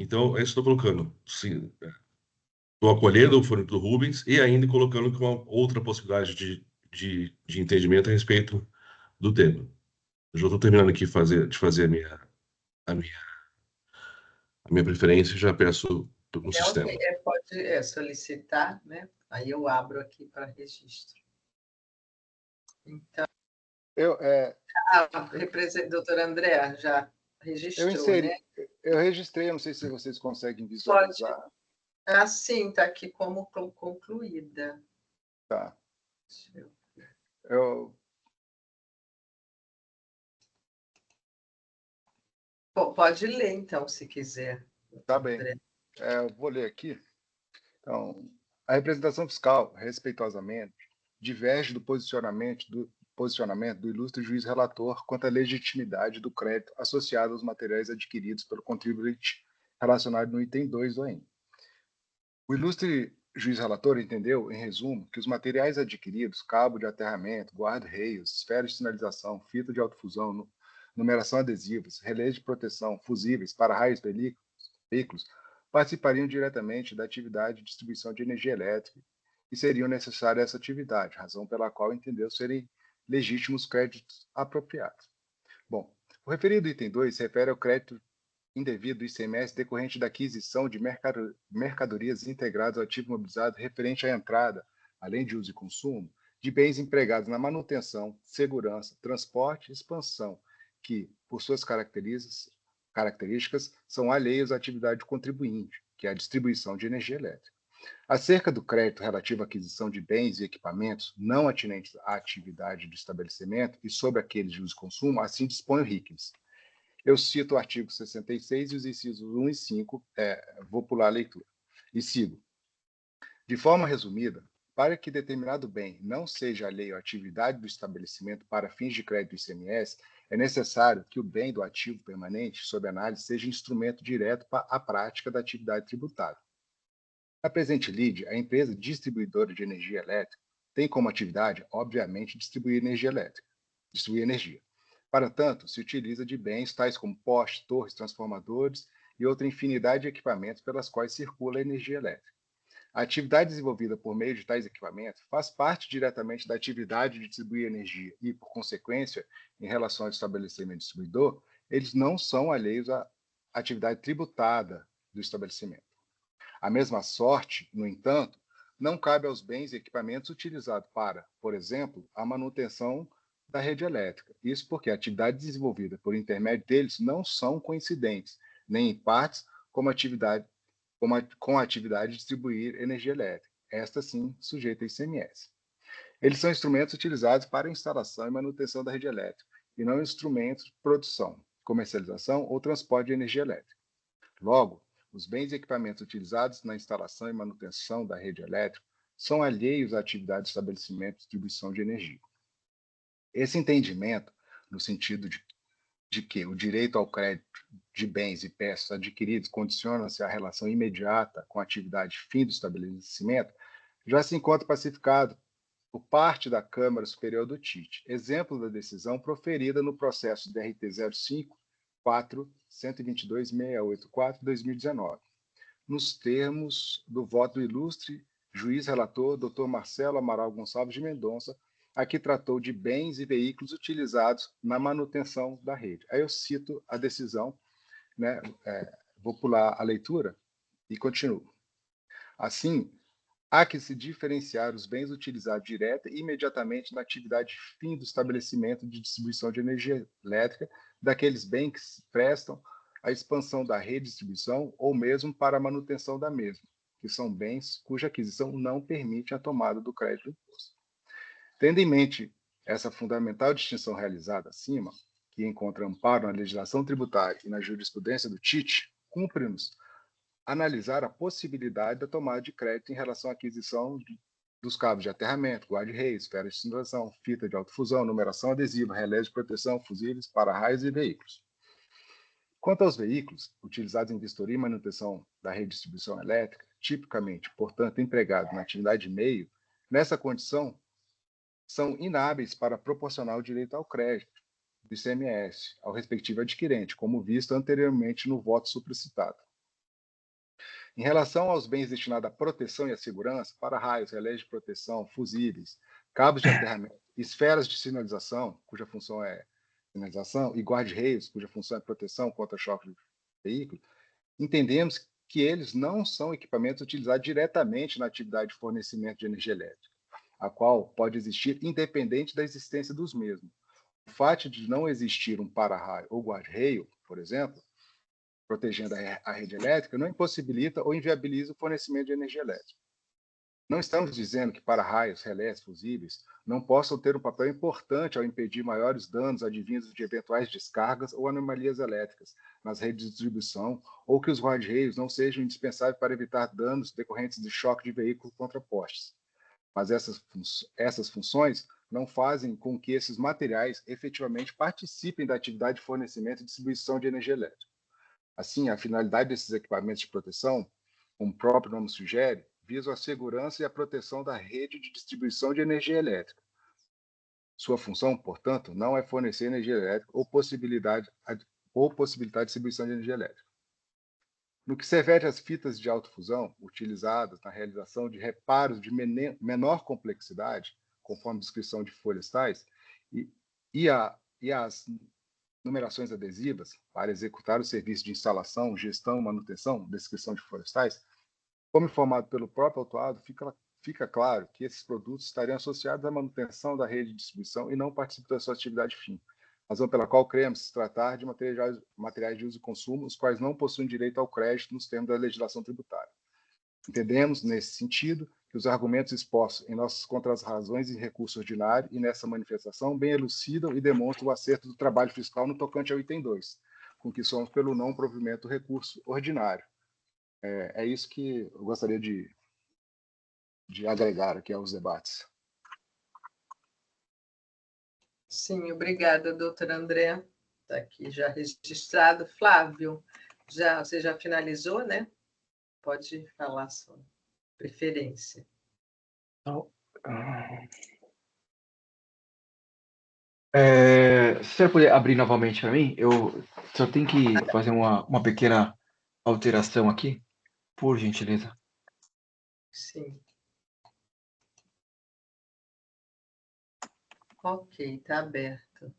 Então, é isso que estou colocando. Estou acolhendo o fornecedor do Rubens e ainda colocando com uma outra possibilidade de entendimento a respeito do tema. Eu já estou terminando aqui de fazer a minha preferência e já peço um sistema. Pode solicitar, né? Aí eu abro aqui para registro. Então, doutor André, já registrou, né? Eu registrei, não sei se vocês conseguem visualizar. Sim, está aqui como concluída. Tá. Pode ler, então, se quiser. Tá bem. Eu vou ler aqui. Então, a representação fiscal, respeitosamente, diverge do posicionamento do ilustre juiz relator quanto à legitimidade do crédito associado aos materiais adquiridos pelo contribuinte relacionado no item 2 do EN. O ilustre juiz relator entendeu, em resumo, que os materiais adquiridos, cabo de aterramento, guarda-reios, esferas de sinalização, fita de autofusão, numeração adesivas, relés de proteção, fusíveis, para-raios veículos, participariam diretamente da atividade de distribuição de energia elétrica e seriam necessárias essa atividade, razão pela qual entendeu serem legítimos créditos apropriados. Bom, o referido item 2 se refere ao crédito indevido do ICMS decorrente da aquisição de mercadorias integradas ao ativo imobilizado referente à entrada, além de uso e consumo, de bens empregados na manutenção, segurança, transporte e expansão, que, por suas características, são alheios à atividade do contribuinte, que é a distribuição de energia elétrica. Acerca do crédito relativo à aquisição de bens e equipamentos não atinentes à atividade do estabelecimento e sobre aqueles de uso e consumo, assim dispõe o RICMS. Eu cito o artigo 66 e os incisos 1 e 5, vou pular a leitura, e sigo. De forma resumida, para que determinado bem não seja alheio à atividade do estabelecimento para fins de crédito do ICMS, é necessário que o bem do ativo permanente, sob análise, seja instrumento direto para a prática da atividade tributária. Na presente lide, a empresa distribuidora de energia elétrica tem como atividade, obviamente, distribuir energia. Para tanto, se utiliza de bens tais como postes, torres, transformadores e outra infinidade de equipamentos pelas quais circula a energia elétrica. A atividade desenvolvida por meio de tais equipamentos faz parte diretamente da atividade de distribuir energia e, por consequência, em relação ao estabelecimento distribuidor, eles não são alheios à atividade tributada do estabelecimento. A mesma sorte, no entanto, não cabe aos bens e equipamentos utilizados para, por exemplo, a manutenção da rede elétrica. Isso porque a atividade desenvolvida por intermédio deles não são coincidentes, nem em partes, com a atividade de distribuir energia elétrica. Esta, sim, sujeita a ICMS. Eles são instrumentos utilizados para a instalação e manutenção da rede elétrica, e não instrumentos de produção, comercialização ou transporte de energia elétrica. Logo, os bens e equipamentos utilizados na instalação e manutenção da rede elétrica são alheios à atividade de estabelecimento e distribuição de energia. Esse entendimento, no sentido de que o direito ao crédito de bens e peças adquiridos condiciona-se à relação imediata com a atividade fim do estabelecimento, já se encontra pacificado por parte da Câmara Superior do TIT, exemplo da decisão proferida no processo DRT 05.4.122.684/2019, nos termos do voto do ilustre juiz relator, Dr. Marcelo Amaral Gonçalves de Mendonça, a que tratou de bens e veículos utilizados na manutenção da rede. Aí eu cito a decisão, né? Vou pular a leitura e continuo. Assim, há que se diferenciar os bens utilizados direta e imediatamente na atividade fim do estabelecimento de distribuição de energia elétrica daqueles bens que se prestam à expansão da rede de distribuição ou mesmo para a manutenção da mesma, que são bens cuja aquisição não permite a tomada do crédito do imposto. Tendo em mente essa fundamental distinção realizada acima, que encontra amparo na legislação tributária e na jurisprudência do TIT, cumpre-nos analisar a possibilidade da tomada de crédito em relação à aquisição dos cabos de aterramento, guarda-reios, esferas de sinalização, fita de autofusão, numeração adesiva, relés de proteção, fusíveis, para-raios e veículos. Quanto aos veículos utilizados em vistoria e manutenção da rede de distribuição elétrica, tipicamente, portanto, empregados na atividade de meio, nessa condição, são inábeis para proporcionar o direito ao crédito do ICMS ao respectivo adquirente, como visto anteriormente no voto supracitado. Em relação aos bens destinados à proteção e à segurança, para-raios, relés de proteção, fusíveis, cabos de aterramento, esferas de sinalização, cuja função é sinalização, e guarda-reios, cuja função é proteção contra choque de veículo, entendemos que eles não são equipamentos utilizados diretamente na atividade de fornecimento de energia elétrica, a qual pode existir independente da existência dos mesmos. O fato de não existir um para-raio ou guarda-reio, por exemplo, protegendo a rede elétrica, não impossibilita ou inviabiliza o fornecimento de energia elétrica. Não estamos dizendo que para-raios, relés, fusíveis não possam ter um papel importante ao impedir maiores danos advindos de eventuais descargas ou anomalias elétricas nas redes de distribuição, ou que os rod-rails não sejam indispensáveis para evitar danos decorrentes de choque de veículo contra postes. Mas essas funções não fazem com que esses materiais efetivamente participem da atividade de fornecimento e distribuição de energia elétrica. Assim, a finalidade desses equipamentos de proteção, como o próprio nome sugere, visam a segurança e a proteção da rede de distribuição de energia elétrica. Sua função, portanto, não é fornecer energia elétrica ou possibilitar a distribuição de energia elétrica. No que se refere às fitas de autofusão utilizadas na realização de reparos de menor complexidade, conforme a descrição de folhas tais, e as numerações adesivas para executar o serviço de instalação, gestão e manutenção, descrição de folhas tais, como informado pelo próprio autuado, fica claro que esses produtos estariam associados à manutenção da rede de distribuição e não participam da sua atividade fim, razão pela qual cremos se tratar de materiais de uso e consumo, os quais não possuem direito ao crédito nos termos da legislação tributária. Entendemos, nesse sentido, que os argumentos expostos em nossas contrarrazões e recurso ordinário e nessa manifestação bem elucidam e demonstram o acerto do trabalho fiscal no tocante ao item 2, com que somos pelo não provimento do recurso ordinário. É isso que eu gostaria de agregar aqui aos debates. Sim, obrigada, doutor André. Está aqui já registrado. Flávio, você já finalizou, né? Pode falar sua preferência. Se você puder abrir novamente para mim, eu só tenho que fazer uma pequena alteração aqui, por gentileza. Sim. Ok, está aberto.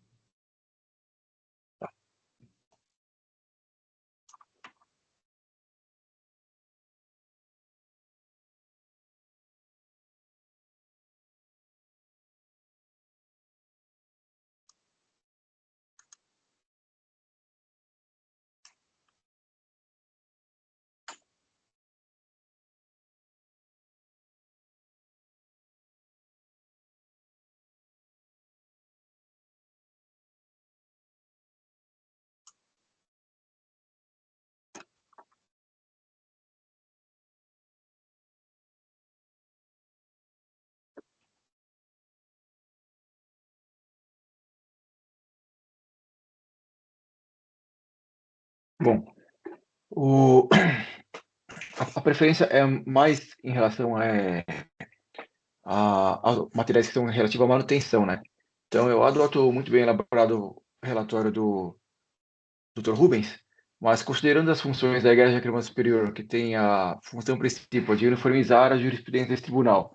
Bom, a preferência é mais em relação a materiais que são relativos à manutenção, né? Então, eu adoto muito bem elaborado o relatório do Dr. Rubens, mas considerando as funções da Igreja Cristã Superior, que tem a função principal de uniformizar a jurisprudência desse tribunal,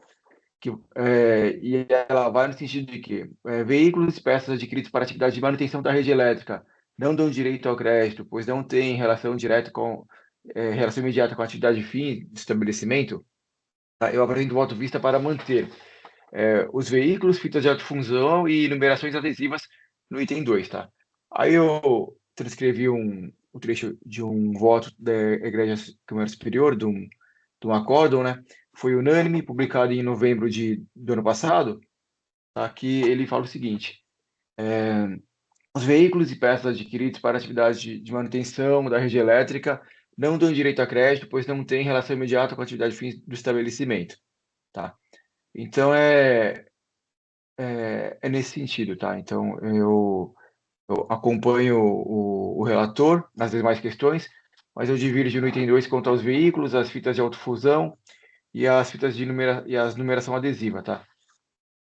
e ela vai no sentido de que veículos e peças adquiridos para atividade de manutenção da rede elétrica não dão direito ao crédito, pois não têm relação direta relação imediata com a atividade fim do estabelecimento. Tá? Eu apresento voto vista para manter os veículos, fitas de autofusão e numerações adesivas no item 2, tá? Aí eu transcrevi um trecho de um voto da Igreja Câmara Superior, de um acórdão, né? Foi unânime, publicado em novembro do ano passado, tá? Que ele fala o seguinte: os veículos e peças adquiridos para atividades de manutenção da rede elétrica não dão direito a crédito, pois não têm relação imediata com a atividade fim do estabelecimento, tá? Então, é nesse sentido, tá? Então, eu acompanho o relator nas demais questões, mas eu divirjo no item 2 quanto aos veículos, as fitas de autofusão e as fitas e as numeração adesiva, tá?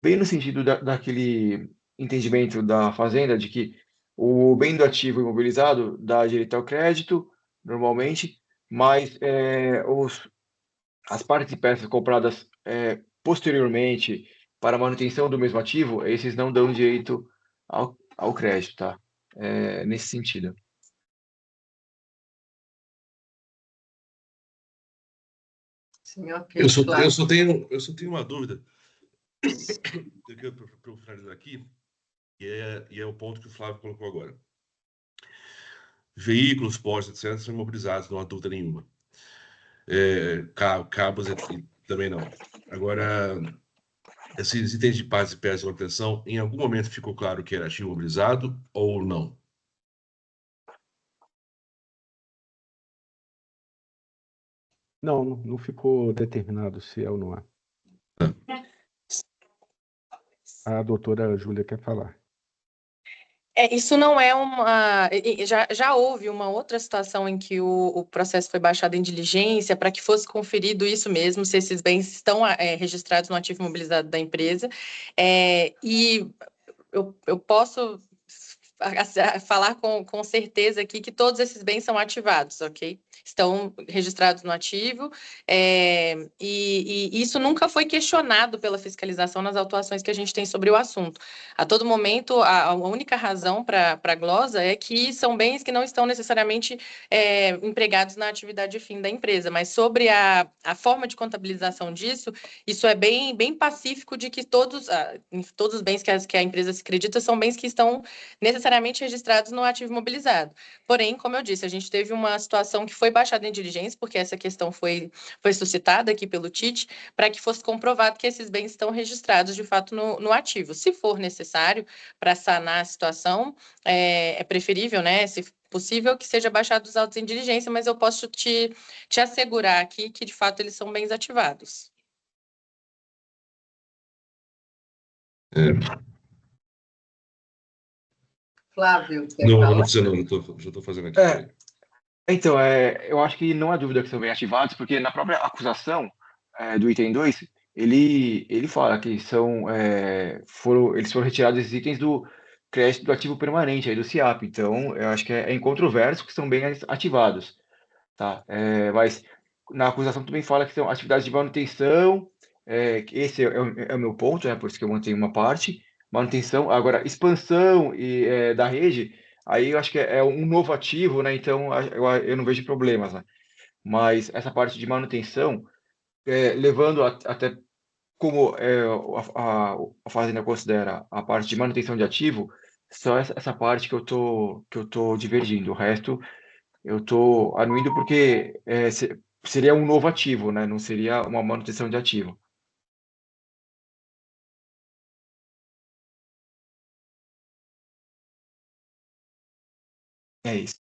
Bem no sentido daquele entendimento da Fazenda de que o bem do ativo imobilizado dá direito ao crédito, normalmente, mas as partes e peças compradas posteriormente para a manutenção do mesmo ativo, esses não dão direito ao crédito, tá? Nesse sentido. Sim, ok. Eu só tenho uma dúvida para eu finalizar aqui, e é o ponto que o Flávio colocou agora. Veículos, postes, etc., são imobilizados, não há dúvida nenhuma. Cabos Também não. Agora, esses itens de paz e peças de manutenção, em algum momento ficou claro que era ativo mobilizado ou não? Não, não ficou determinado se é ou não é. A doutora Júlia quer falar. Isso não é uma. Já houve uma outra situação em que o processo foi baixado em diligência para que fosse conferido isso mesmo, se esses bens estão registrados no ativo imobilizado da empresa. E eu posso falar com certeza aqui que todos esses bens são ativados, ok? Estão registrados no ativo, e isso nunca foi questionado pela fiscalização nas autuações que a gente tem sobre o assunto. A todo momento, a única razão para a glosa é que são bens que não estão necessariamente empregados na atividade fim da empresa, mas sobre a forma de contabilização disso, isso é bem pacífico de que todos os bens que a empresa se acredita são bens que estão necessariamente registrados no ativo imobilizado. Porém, como eu disse, a gente teve uma situação que foi baixada em diligência, porque essa questão foi suscitada aqui pelo TIT, para que fosse comprovado que esses bens estão registrados, de fato, no ativo. Se for necessário para sanar a situação, é preferível, né, se possível, que seja baixado os autos em diligência, mas eu posso te assegurar aqui que, de fato, eles são bens ativados. Flávio, quer Não, falar? não precisa não, já estou fazendo aqui. Então, eu acho que não há dúvida que são bem ativados, porque na própria acusação do item 2, ele fala que eles foram retirados esses itens do crédito do ativo permanente, aí do CIAP. Então, eu acho que é incontroverso que são bem ativados. Tá? Mas na acusação também fala que são atividades de manutenção, esse é o meu ponto, por isso que eu mantenho uma parte, manutenção. Agora, expansão da rede, aí eu acho que é um novo ativo, né? Então eu não vejo problemas, né? Mas essa parte de manutenção, levando até como a Fazenda considera a parte de manutenção de ativo, só essa parte que eu tô divergindo. O resto eu estou anuindo porque seria um novo ativo, né? Não seria uma manutenção de ativo. É isso.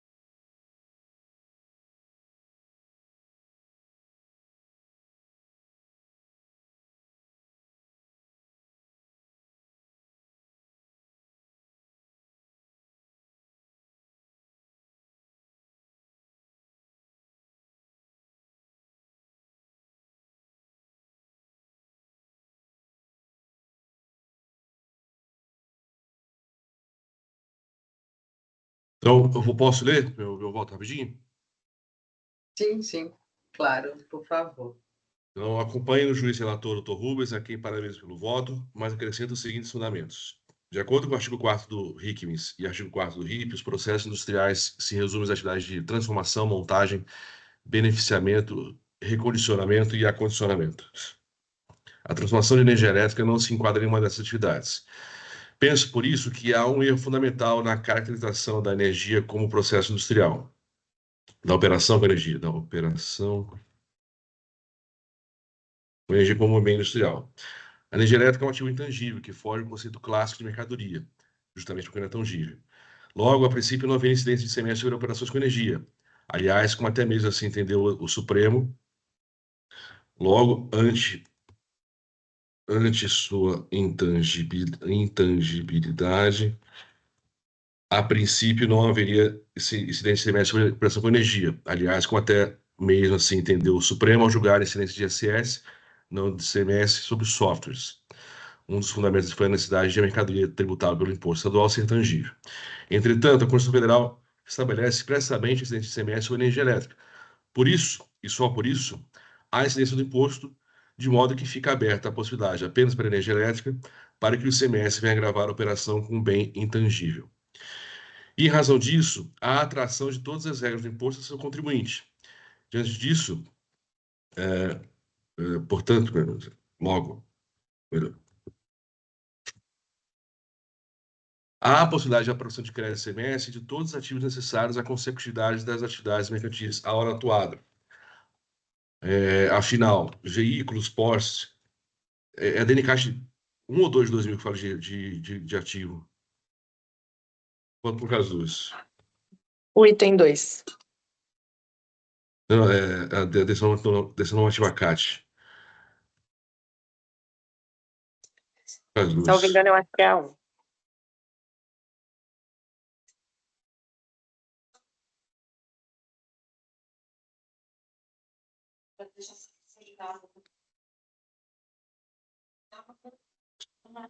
Então, posso ler meu voto rapidinho? Sim, claro, por favor. Então, acompanhe o juiz relator, Dr. Rubens, a quem parabenizo pelo voto, mas acrescento os seguintes fundamentos. De acordo com o artigo 4º do RICMES e artigo 4º do RIP, os processos industriais se resumem às atividades de transformação, montagem, beneficiamento, recondicionamento e acondicionamento. A transformação de energia elétrica não se enquadra em uma dessas atividades. Penso, por isso, que há um erro fundamental na caracterização da energia como processo industrial. Da operação com energia como bem industrial. A energia elétrica é um ativo intangível, que foge do conceito clássico de mercadoria, justamente porque não é tangível. Logo, a princípio, não havia incidência de ICMS sobre operações com energia. Aliás, como até mesmo assim entendeu o Supremo, logo, ante sua intangibilidade, a princípio não haveria incidência de ICMS sobre operação com energia. Aliás, como até mesmo assim entendeu o Supremo ao julgar a incidência de ISS, não de ICMS, sobre softwares. Um dos fundamentos foi a necessidade de a mercadoria tributável pelo imposto estadual ser tangível. Entretanto, a Constituição Federal estabelece expressamente a incidência de ICMS sobre energia elétrica. Por isso, e só por isso, há incidência do imposto, de modo que fica aberta a possibilidade apenas para a energia elétrica, para que o ICMS venha gravar a operação com um bem intangível. E, em razão disso, há a atração de todas as regras do imposto ao seu contribuinte. Diante disso, portanto, logo, há a possibilidade de aprovação de crédito ICMS de todos os ativos necessários à consecutividade das atividades mercantis à hora atuada. Afinal, veículos, Porsche, é a DNCAT 1 ou 2 de 2000 que fala de ativo? Quanto por causa dos? O item 2. Não, a decisão normativa CAT. Salvo engano, eu acho que é a 1.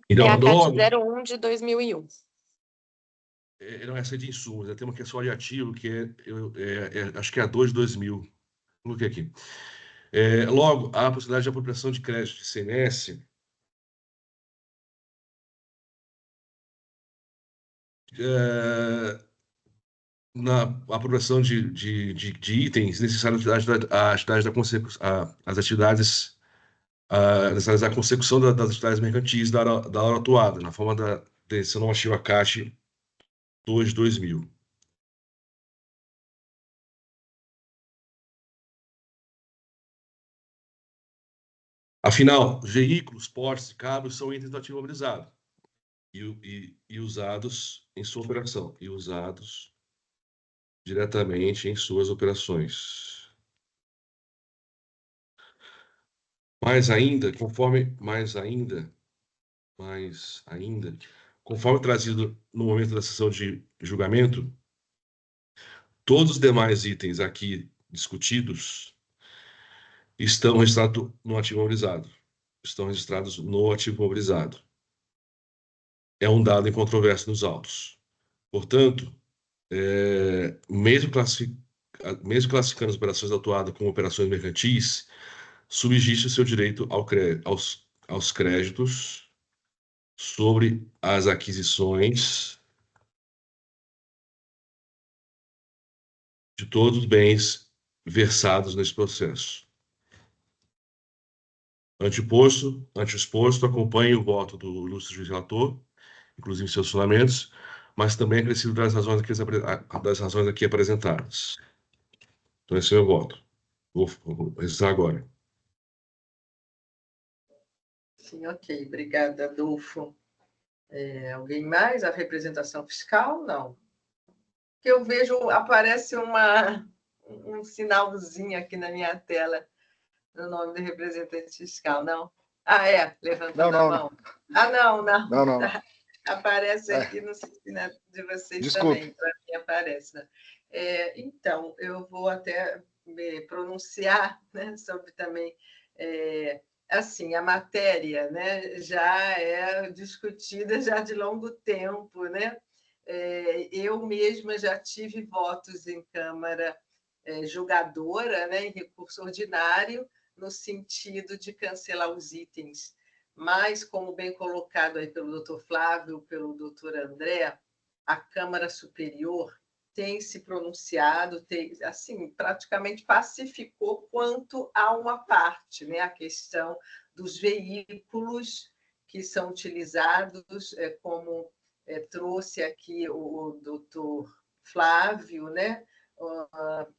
Então, É a CAT logo, 01 de 2001. não é essa de insumos, tem uma que é só de ativo, que acho que é a 2 de 2000. Coloquei aqui. Logo, a possibilidade de apropriação de crédito de CMS na apropriação de itens necessários à atividade da consecução, às atividades necessárias à consecução das atividades mercantis da hora atuada, na forma da decisão normativa CAT 2 de 2000. Afinal, veículos, portes e cabos são itens do ativo imobilizado e usados em sua operação, e usados diretamente em suas operações. Mais ainda, conforme trazido no momento da sessão de julgamento, todos os demais itens aqui discutidos estão registrados no ativo imobilizado. Estão registrados no ativo imobilizado. É um dado em controvérsia nos autos. Portanto, mesmo classificando as operações autuadas como operações mercantis, subsiste o seu direito aos créditos sobre as aquisições de todos os bens versados nesse processo. Ante o exposto, acompanhe o voto do ilustre juiz relator, inclusive seus fundamentos, mas também acrescido das razões aqui apresentadas. Então, esse é o meu voto. Vou registrar agora. Sim, ok. Obrigada, Adolfo. Alguém mais? A representação fiscal? Não. Que eu vejo, aparece um sinalzinho aqui na minha tela, no nome do representante fiscal, não? Levantando a mão. Não. Tá. Aparece aqui, não sei se de vocês Desculpe. também, para mim aparece. Né? Então, eu vou até me pronunciar, né, sobre também... assim, a matéria, né, já é discutida já de longo tempo, né? Eu mesma já tive votos em Câmara julgadora, né, em recurso ordinário, no sentido de cancelar os itens. Mas, como bem colocado aí pelo doutor Flávio, pelo doutor André, a Câmara Superior tem se pronunciado, assim, praticamente pacificou quanto a uma parte, né, a questão dos veículos que são utilizados, como trouxe aqui o doutor Flávio, né,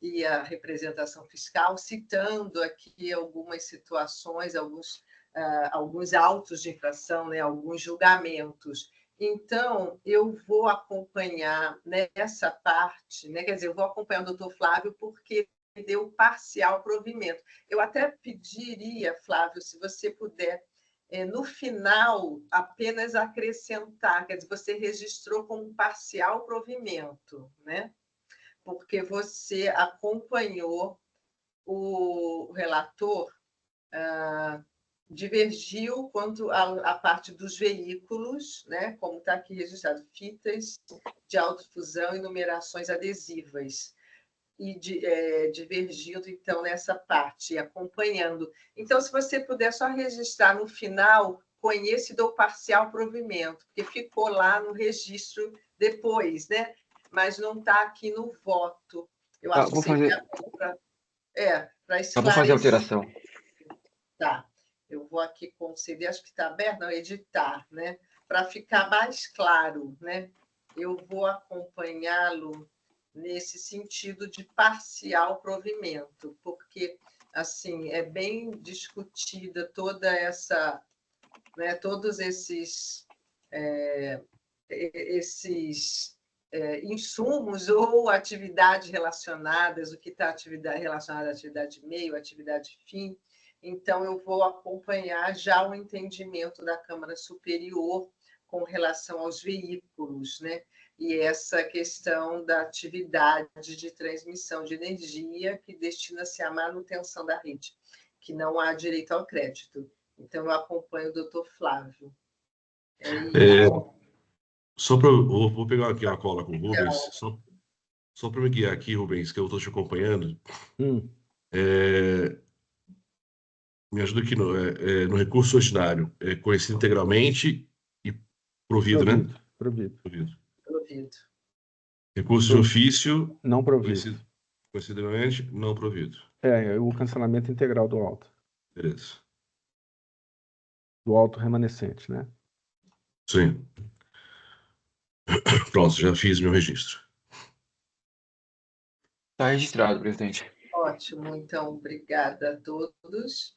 e a representação fiscal, citando aqui algumas situações, alguns autos de infração, né, alguns julgamentos. Então, eu vou acompanhar nessa parte, né, quer dizer, eu vou acompanhar o doutor Flávio porque deu parcial provimento. Eu até pediria, Flávio, se você puder, no final, apenas acrescentar, quer dizer, você registrou como parcial provimento, né? Porque você acompanhou o relator, divergiu quanto à parte dos veículos, né, como está aqui registrado, fitas de autodifusão e numerações adesivas, e divergindo, então, nessa parte, acompanhando. Então, se você puder só registrar no final, conheço e dou parcial provimento, porque ficou lá no registro depois, né? Mas não está aqui no voto. Eu acho que seria para esclarecer. Vou fazer alteração. Tá. Eu vou aqui conceder, acho que está aberto, não, editar, né? Para ficar mais claro, né? Eu vou acompanhá-lo nesse sentido de parcial provimento, porque assim, é bem discutida toda essa, né, todos esses insumos ou atividades relacionadas, o que está relacionado à atividade meio, atividade fim. Então, eu vou acompanhar já o entendimento da Câmara Superior com relação aos veículos, né? E essa questão da atividade de transmissão de energia que destina-se à manutenção da rede, que não há direito ao crédito. Então, eu acompanho o doutor Flávio. Vou pegar aqui a cola com o Rubens, só para me guiar aqui, Rubens, que eu estou te acompanhando. Me ajuda aqui no recurso ordinário, conhecido integralmente e provido, né? Provido. Recurso de ofício, não provido. Conhecido integralmente, não provido. O cancelamento integral do auto. Beleza. Do auto remanescente, né? Sim. Pronto, já fiz meu registro. Está registrado, presidente. Ótimo, então, obrigada a todos.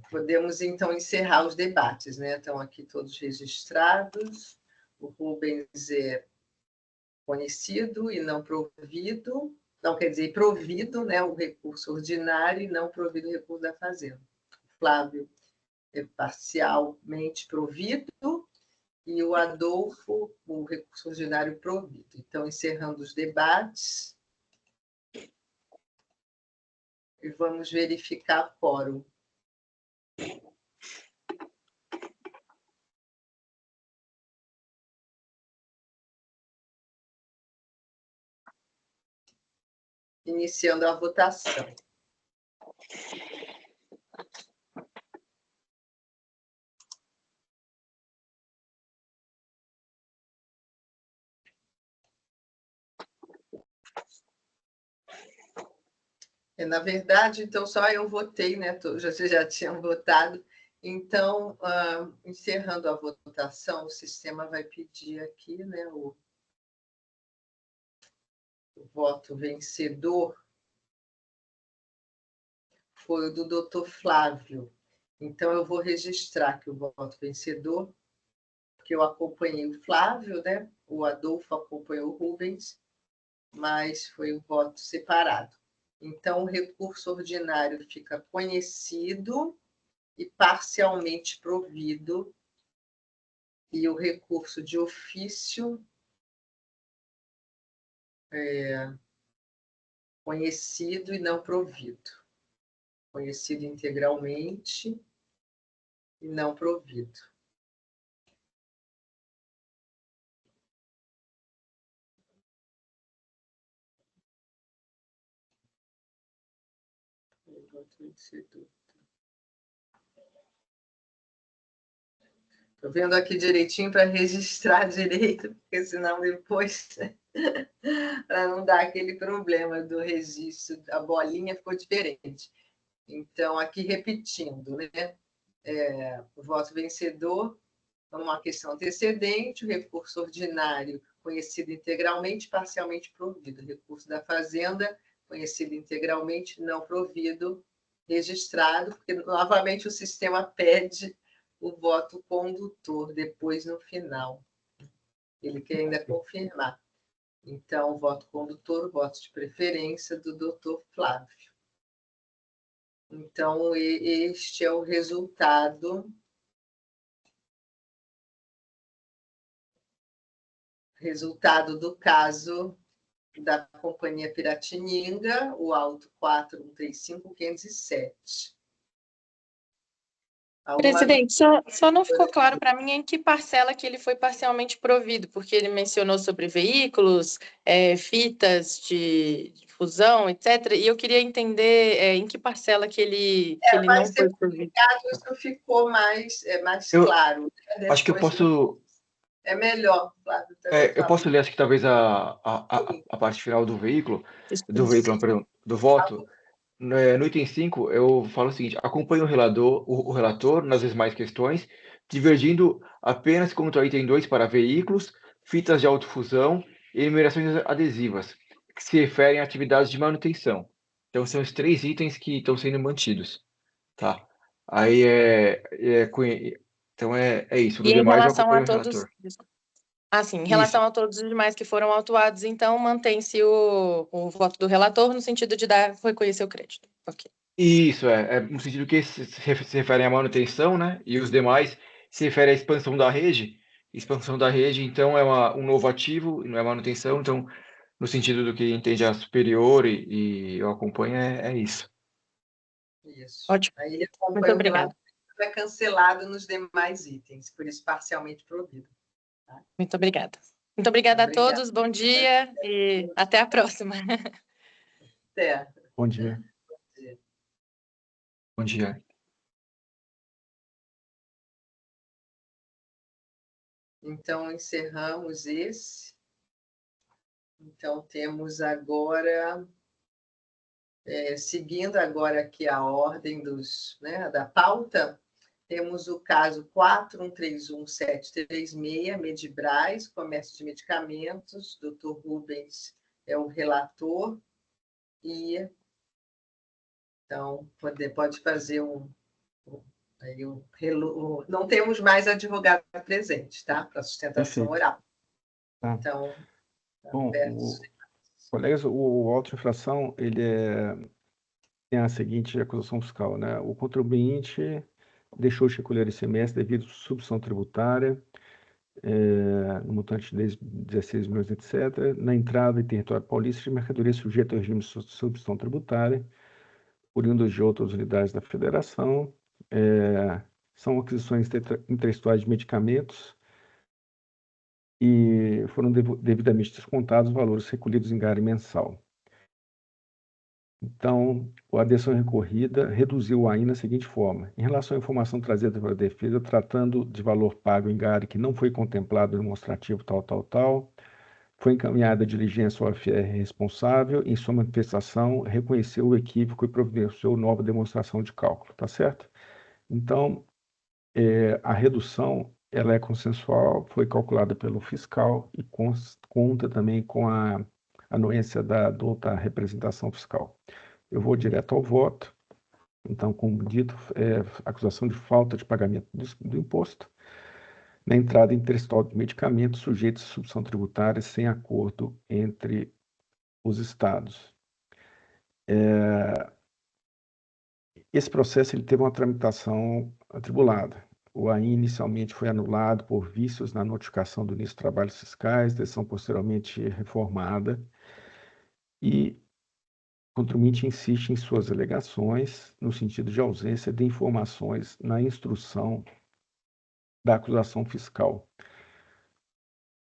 Podemos, então, encerrar os debates, né? Estão aqui todos registrados. O Rubens é conhecido e não provido, não quer dizer provido, né? O recurso ordinário e não provido o recurso da Fazenda. O Flávio é parcialmente provido e o Adolfo, o recurso ordinário provido. Então, encerrando os debates, e vamos verificar o quórum. Iniciando a votação. Na verdade, então, só eu votei, né? Vocês já tinham votado. Então, encerrando a votação, o sistema vai pedir aqui, né, o voto vencedor foi o do doutor Flávio. Então, eu vou registrar que o voto vencedor, porque eu acompanhei o Flávio, né? O Adolfo acompanhou o Rubens, mas foi um voto separado. Então, o recurso ordinário fica conhecido e parcialmente provido, e o recurso de ofício conhecido e não provido. Conhecido integralmente e não provido. Estou vendo aqui direitinho para registrar direito, porque senão depois, para não dar aquele problema do registro, a bolinha ficou diferente. Então, aqui repetindo, né? O voto vencedor, uma questão antecedente, o recurso ordinário conhecido integralmente, parcialmente provido. O recurso da Fazenda, conhecido integralmente, não provido, registrado, porque, novamente, o sistema pede o voto condutor, depois, no final. Ele quer ainda confirmar. Então, o voto condutor, o voto de preferência do doutor Flávio. Então, este é o resultado do caso da Companhia Piratininga, o auto 4135.507. Presidente, só não ficou claro para mim em que parcela que ele foi parcialmente provido, porque ele mencionou sobre veículos, fitas de fusão, etc. E eu queria entender em que parcela que ele não foi provido. Isso ficou mais claro. Né? Acho que eu posso... É melhor, Flávio. Eu posso ler, acho que talvez a parte final do veículo, perdão, do voto. No item 5, eu falo o seguinte: acompanho o relator nas demais questões, divergindo apenas contra o item 2 para veículos, fitas de autofusão e numerações adesivas, que se referem a atividades de manutenção. Então, são os 3 itens que estão sendo mantidos, tá? Aí então é isso. No E em demais, eu relação acompanho a o todos. relator. Assim, em Isso, relação a todos os demais que foram autuados, então mantém-se o voto do relator no sentido de reconhecer o crédito. Ok. isso é no sentido que se refere à manutenção, né? E os demais se refere à expansão da rede. Expansão da rede, então, é um novo ativo, não é manutenção. Então, no sentido do que entende a superior e eu acompanho, é isso. Isso. Ótimo. Aí Muito acompanha o obrigada. relator, é cancelado nos demais itens, por isso parcialmente provido. Muito obrigada. Muito obrigada a Obrigada. todos, bom dia e até a próxima. Até. Bom dia. Bom dia. Então, encerramos esse. Então, temos agora, seguindo agora aqui a ordem da pauta, temos o caso 4131.736, Medibras, Comércio de Medicamentos, Dr. Rubens é o relator, e então pode fazer não temos mais advogado presente, tá? Para sustentação Perfeito. oral. Tá. Então, Bom, colegas, o auto-infração, ele tem a seguinte acusação fiscal, né? O contribuinte deixou de recolher ICMS devido à substituição tributária, no montante de 16 milhões, etc., na entrada em território paulista de mercadoria sujeita ao regime de substituição tributária, oriundas de outras unidades da federação, são aquisições interestaduais de medicamentos e foram devidamente descontados os valores recolhidos em GARI mensal. Então, a adesão recorrida reduziu o AIN na seguinte forma: em relação à informação trazida pela defesa, tratando de valor pago em GARI que não foi contemplado no demonstrativo tal, foi encaminhada a diligência ao FR responsável, em sua manifestação, reconheceu o equívoco e providenciou nova demonstração de cálculo, tá certo? Então, a redução, ela é consensual, foi calculada pelo fiscal e conta também com a anuência da outra representação fiscal. Eu vou direto ao voto. Então, como dito, acusação de falta de pagamento do imposto na entrada interestadual de medicamentos sujeitos à substituição tributária sem acordo entre os estados. Esse processo ele teve uma tramitação atribulada. O AIN inicialmente foi anulado por vícios na notificação do início de trabalhos fiscais, decisão posteriormente reformada, e o contribuinte insiste em suas alegações no sentido de ausência de informações na instrução da acusação fiscal.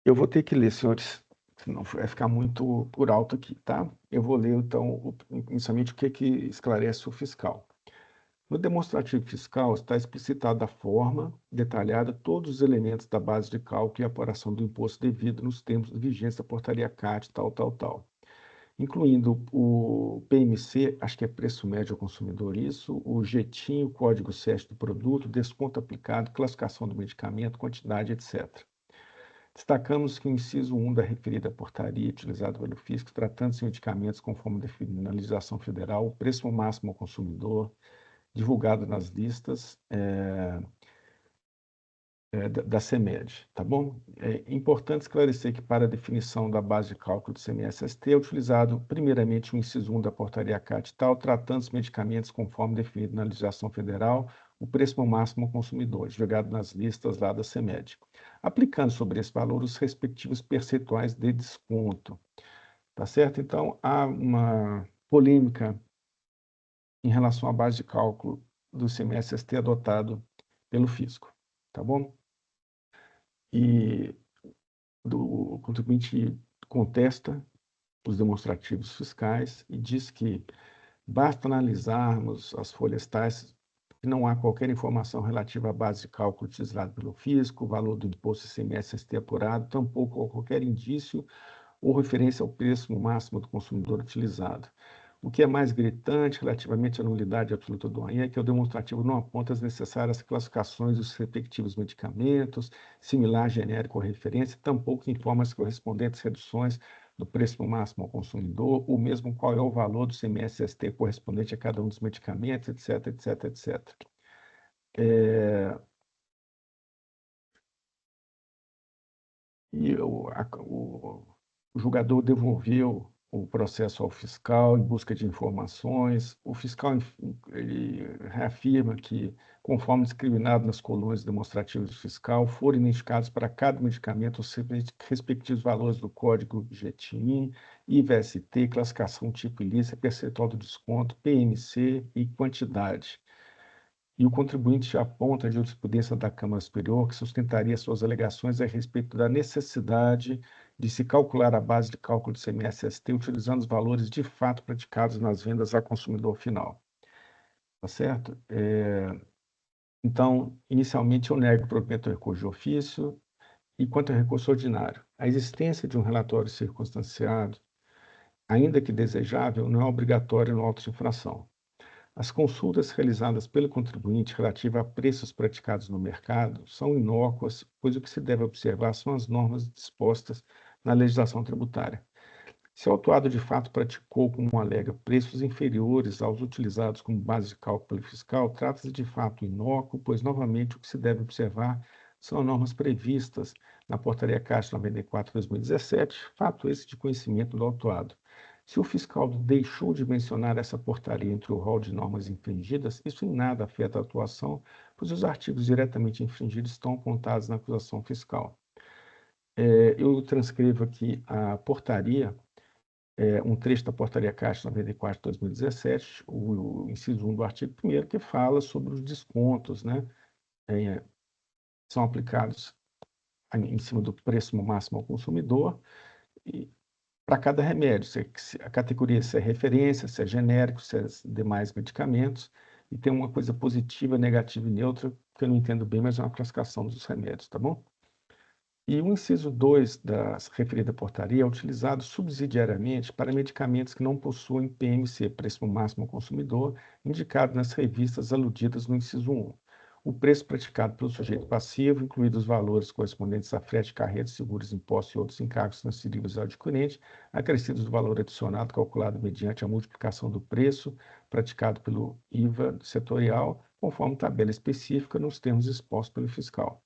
Eu vou ter que ler, senhores, senão vai ficar muito por alto aqui, tá? Eu vou ler, então, inicialmente o que esclarece o fiscal. No demonstrativo fiscal está explicitado a forma detalhada todos os elementos da base de cálculo e apuração do imposto devido nos termos de vigência da portaria CAT, incluindo o PMC, acho que é preço médio ao consumidor, isso, o JETIM, o código SEST do produto, desconto aplicado, classificação do medicamento, quantidade, etc. Destacamos que o inciso 1 da referida portaria utilizada pelo fisco, tratando-se de medicamentos conforme definido na legislação federal, o preço máximo ao consumidor, divulgado nas listas da CEMED, tá bom? É importante esclarecer que para a definição da base de cálculo do CMS-ST é utilizado primeiramente o inciso 1 da portaria CAT tratando os medicamentos conforme definido na legislação federal, o preço máximo ao consumidor, divulgado nas listas lá da CEMED, aplicando sobre esse valor os respectivos percentuais de desconto, tá certo? Então, há uma polêmica em relação à base de cálculo do ICMS-ST adotado pelo fisco, tá bom? E o contribuinte contesta os demonstrativos fiscais e diz que basta analisarmos as folhas tais que não há qualquer informação relativa à base de cálculo utilizada pelo fisco, o valor do imposto ICMS-ST apurado, tampouco qualquer indício ou referência ao preço máximo do consumidor utilizado. O que é mais gritante relativamente à nulidade absoluta do AIN é que o demonstrativo não aponta as necessárias classificações dos respectivos medicamentos, similar, genérico ou referência, tampouco informa as correspondentes reduções do preço máximo ao consumidor, ou mesmo qual é o valor do CMS-ST correspondente a cada um dos medicamentos, etc, etc, etc. E o julgador devolveu o processo ao fiscal em busca de informações. O fiscal ele reafirma que, conforme discriminado nas colunas demonstrativas do fiscal, foram identificados para cada medicamento os respectivos valores do código GTIN, IVST, classificação tipo ilícita, percentual do desconto, PMC e quantidade. E o contribuinte aponta a jurisprudência da Câmara Superior que sustentaria suas alegações a respeito da necessidade de se calcular a base de cálculo do CMS-ST utilizando os valores de fato praticados nas vendas ao consumidor final. Tá certo? Então, inicialmente eu nego o provimento do recurso de ofício e quanto ao recurso ordinário. A existência de um relatório circunstanciado, ainda que desejável, não é obrigatório no auto de infração. As consultas realizadas pelo contribuinte relativas a preços praticados no mercado são inócuas, pois o que se deve observar são as normas dispostas na legislação tributária. Se o autuado de fato praticou, como alega, preços inferiores aos utilizados como base de cálculo pelo fiscal, trata-se de fato inócuo, pois, novamente, o que se deve observar são normas previstas na Portaria Caixa 94/2017, fato esse de conhecimento do autuado. Se o fiscal deixou de mencionar essa portaria entre o rol de normas infringidas, isso em nada afeta a atuação, pois os artigos diretamente infringidos estão apontados na acusação fiscal. Eu transcrevo aqui a portaria, um trecho da Portaria Caixa 94/2017, o inciso 1 do artigo 1º, que fala sobre os descontos, né, são aplicados em cima do preço máximo ao consumidor, e para cada remédio, a categoria se é referência, se é genérico, se é demais medicamentos, e tem uma coisa positiva, negativa e neutra, que eu não entendo bem, mas é uma classificação dos remédios, tá bom? E o inciso 2 da referida portaria é utilizado subsidiariamente para medicamentos que não possuem PMC, preço máximo ao consumidor, indicado nas revistas aludidas no inciso 1. O preço praticado pelo sujeito passivo, incluídos os valores correspondentes a frete, carretas, seguros, impostos e outros encargos transferíveis ao adquirente, acrescidos do valor adicionado calculado mediante a multiplicação do preço praticado pelo IVA setorial, conforme tabela específica nos termos expostos pelo fiscal.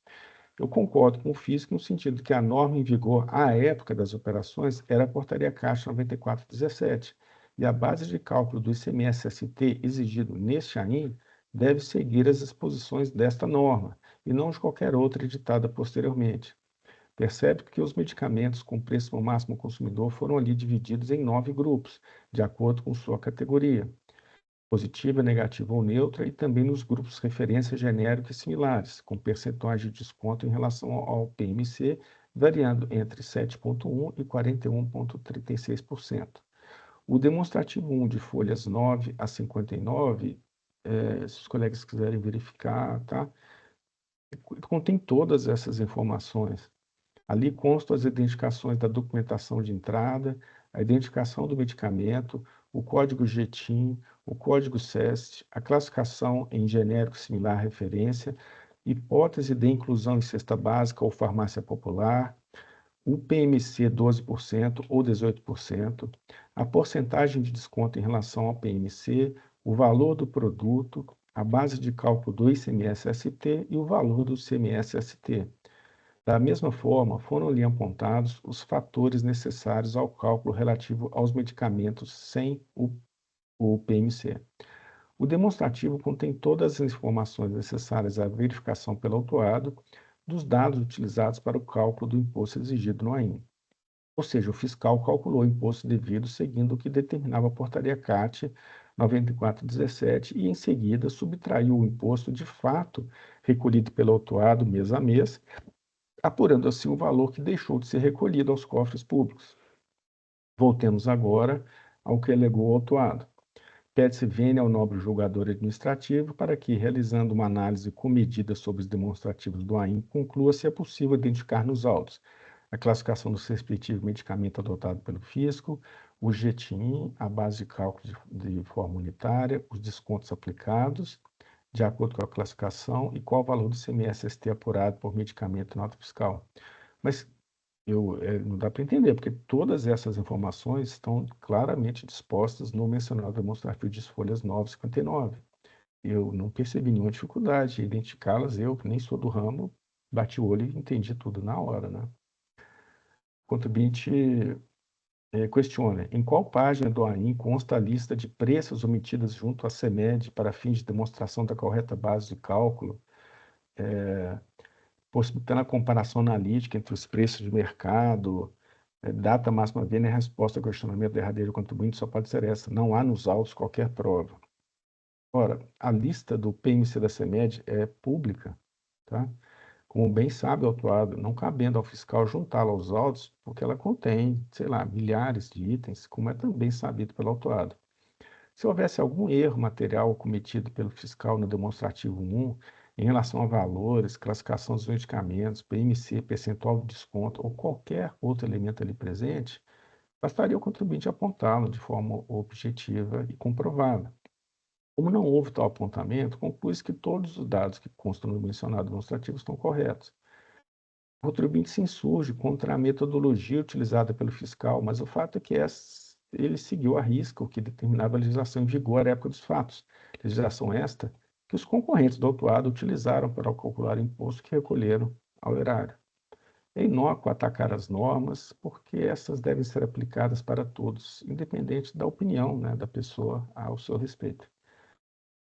Eu concordo com o físico no sentido que a norma em vigor à época das operações era a Portaria Caixa 94/17, e a base de cálculo do ICMS-ST exigido neste AIM deve seguir as exposições desta norma, e não de qualquer outra editada posteriormente. Percebe que os medicamentos com preço máximo ao consumidor foram ali divididos em 9 grupos, de acordo com sua categoria, positiva, negativa ou neutra, e também nos grupos referência genérica e similares, com percentuais de desconto em relação ao PMC, variando entre 7,1% e 41,36%. O demonstrativo 1 de folhas 9 a 59, se os colegas quiserem verificar, tá? Contém todas essas informações. Ali constam as identificações da documentação de entrada, a identificação do medicamento, o código GTIN, o código CEST, a classificação em genérico similar referência, hipótese de inclusão em cesta básica ou farmácia popular, o PMC 12% ou 18%, a porcentagem de desconto em relação ao PMC, o valor do produto, a base de cálculo do ICMS-ST e o valor do CMS-ST. Da mesma forma, foram-lhe apontados os fatores necessários ao cálculo relativo aos medicamentos sem o PMC. O demonstrativo contém todas as informações necessárias à verificação pelo autuado dos dados utilizados para o cálculo do imposto exigido no AIM. Ou seja, o fiscal calculou o imposto devido seguindo o que determinava a Portaria CAT 94/17 e, em seguida, subtraiu o imposto de fato recolhido pelo autuado mês a mês, apurando assim o valor que deixou de ser recolhido aos cofres públicos. Voltemos agora ao que alegou o autuado. Pede-se vênia ao nobre julgador administrativo para que, realizando uma análise comedida sobre os demonstrativos do AIM, conclua se é possível identificar nos autos a classificação do respectivo medicamento adotado pelo fisco, o GTIN, a base de cálculo de forma unitária, os descontos aplicados, de acordo com a classificação, e qual o valor do CMS-ST apurado por medicamento e nota fiscal. Mas não dá para entender, porque todas essas informações estão claramente dispostas no mencionado demonstrativo de folhas 959. Eu não percebi nenhuma dificuldade em identificá-las, eu, que nem sou do ramo, bati o olho e entendi tudo na hora, né? O contribuinte questiona: em qual página do AIN consta a lista de preços omitidas junto à CEMED para fins de demonstração da correta base de cálculo, possibilitando a comparação analítica entre os preços de mercado, data máxima vênia e resposta ao questionamento derradeiro do contribuinte só pode ser essa. Não há nos autos qualquer prova. Ora, a lista do PMC da CEMED é pública, tá? Como bem sabe o autuado, não cabendo ao fiscal juntá-la aos autos, porque ela contém, sei lá, milhares de itens, como é também sabido pelo autuado. Se houvesse algum erro material cometido pelo fiscal no demonstrativo 1, em relação a valores, classificação dos medicamentos, PMC, percentual de desconto ou qualquer outro elemento ali presente, bastaria o contribuinte apontá-lo de forma objetiva e comprovada. Como não houve tal apontamento, conclui-se que todos os dados que constam no mencionado demonstrativo estão corretos. O contribuinte se insurge contra a metodologia utilizada pelo fiscal, mas o fato é que ele seguiu à risca o que determinava a legislação em vigor à época dos fatos. Legislação esta que os concorrentes do autuado utilizaram para calcular o imposto que recolheram ao erário. É inócuo atacar as normas, porque essas devem ser aplicadas para todos, independente da opinião, né, da pessoa ao seu respeito.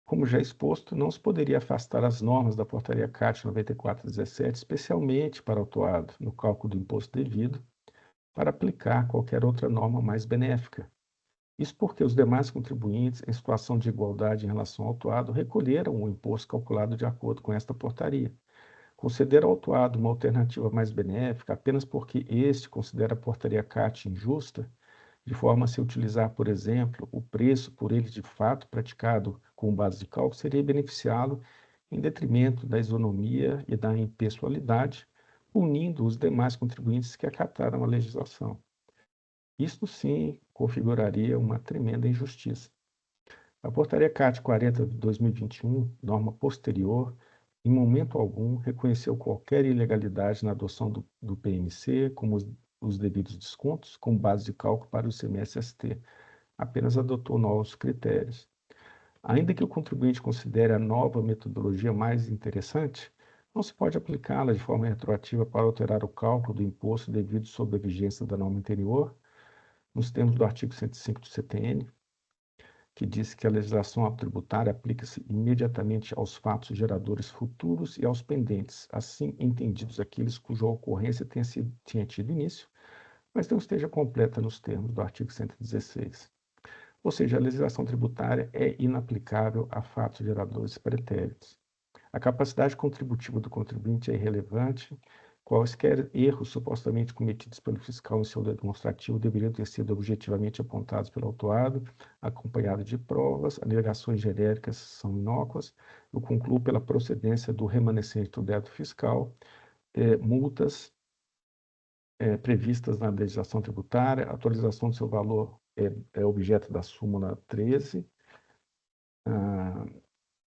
Como já exposto, não se poderia afastar as normas da Portaria CAT 9417, especialmente para o autuado, no cálculo do imposto devido, para aplicar qualquer outra norma mais benéfica. Isso porque os demais contribuintes, em situação de igualdade em relação ao autuado, recolheram o imposto calculado de acordo com esta portaria. Conceder ao autuado uma alternativa mais benéfica apenas porque este considera a Portaria CAT injusta, de forma a se utilizar, por exemplo, o preço por ele de fato praticado com base de cálculo, seria beneficiá-lo em detrimento da isonomia e da impessoalidade, unindo os demais contribuintes que acataram a legislação. Isto sim configuraria uma tremenda injustiça. A Portaria CAT 40 de 2021, norma posterior, em momento algum reconheceu qualquer ilegalidade na adoção do PMC, como os devidos descontos, como base de cálculo para o ICMS-ST. Apenas adotou novos critérios. Ainda que o contribuinte considere a nova metodologia mais interessante, não se pode aplicá-la de forma retroativa para alterar o cálculo do imposto devido sob a vigência da norma anterior, nos termos do artigo 105 do CTN, que diz que a legislação tributária aplica-se imediatamente aos fatos geradores futuros e aos pendentes, assim entendidos aqueles cuja ocorrência tenha tido início, mas não esteja completa nos termos do artigo 116. Ou seja, a legislação tributária é inaplicável a fatos geradores pretéritos. A capacidade contributiva do contribuinte é irrelevante. Quaisquer erros supostamente cometidos pelo fiscal em seu demonstrativo deveriam ter sido objetivamente apontados pelo autuado, acompanhados de provas. Alegações genéricas são inócuas. Eu concluo pela procedência do remanescente do débito fiscal, multas previstas na legislação tributária, a atualização do seu valor é objeto da súmula 13.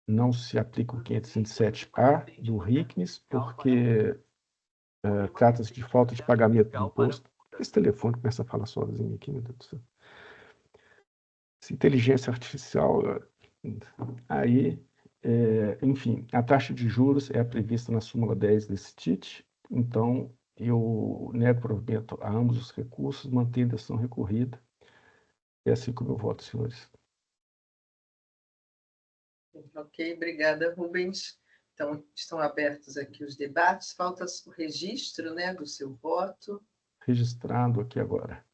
Não se aplica o 527-A do RICNES, porque trata-se de falta de pagamento do imposto. Esse telefone começa a falar sozinho aqui, meu Deus do céu. Essa inteligência artificial, aí, enfim, a taxa de juros é prevista na súmula 10 desse TIT, então eu nego provimento a ambos os recursos, mantendo a ação recorrida. É assim como eu voto, senhores. Ok, obrigada, Rubens. Então, estão abertos aqui os debates. Falta o registro, né, do seu voto. Registrado aqui agora.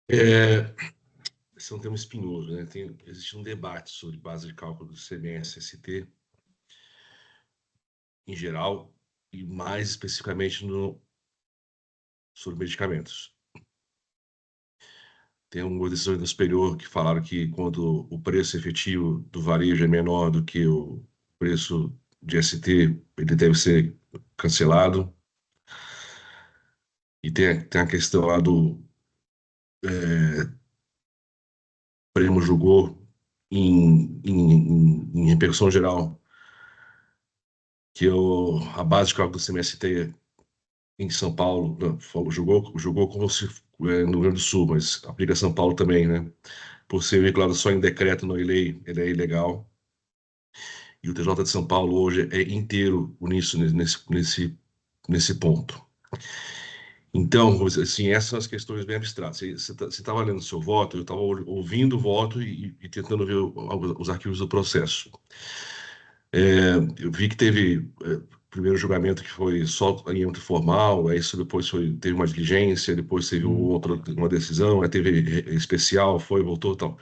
Esse é um tema espinhoso, né? Existe um debate sobre base de cálculo do ICMS-ST em geral e mais especificamente sobre medicamentos. Tem uma decisão do superior que falaram que quando o preço efetivo do varejo é menor do que o preço de ST, ele deve ser cancelado. E tem a questão lá do Supremo julgou em repercussão geral que a base de cálculo do CMST em São Paulo, julgou como se no Rio Grande do Sul, mas aplica São Paulo também, né? Por ser vinculado só em decreto, não em lei, ele é ilegal. E o TJ de São Paulo hoje é inteiro nisso, nesse ponto. Então, assim, essas são as questões bem abstratas. Você estava lendo o seu voto, eu estava ouvindo o voto e tentando ver os arquivos do processo. Eu vi que teve primeiro julgamento que foi só em âmbito formal, aí isso depois teve uma diligência, depois teve uma decisão, aí teve especial, voltou e tal.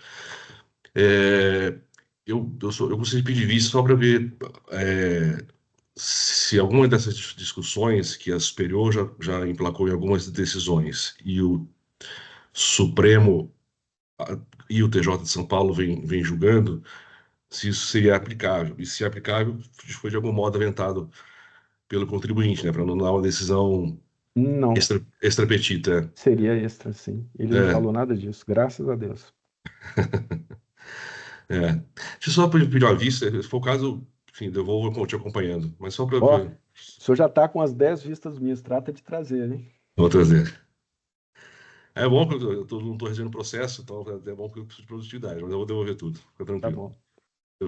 Eu gostaria de pedir vista só para ver se alguma dessas discussões que a Superior já emplacou em algumas decisões e o Supremo e o TJ de São Paulo vem julgando, se isso seria aplicável. E se é aplicável, foi de algum modo aventado pelo contribuinte, né, para não dar uma decisão Não, extra petita. seria extra, sim. Ele não falou nada disso, graças a Deus. Deixa eu só pedir uma vista, se for o caso, enfim, eu vou te acompanhando, mas só para... Ó, o senhor já está com as 10 vistas minhas, trata de trazer, hein? Vou trazer. É bom que eu não estou registrando o processo, então é bom que eu preciso de produtividade, mas eu vou devolver tudo, fica Tá tranquilo. bom.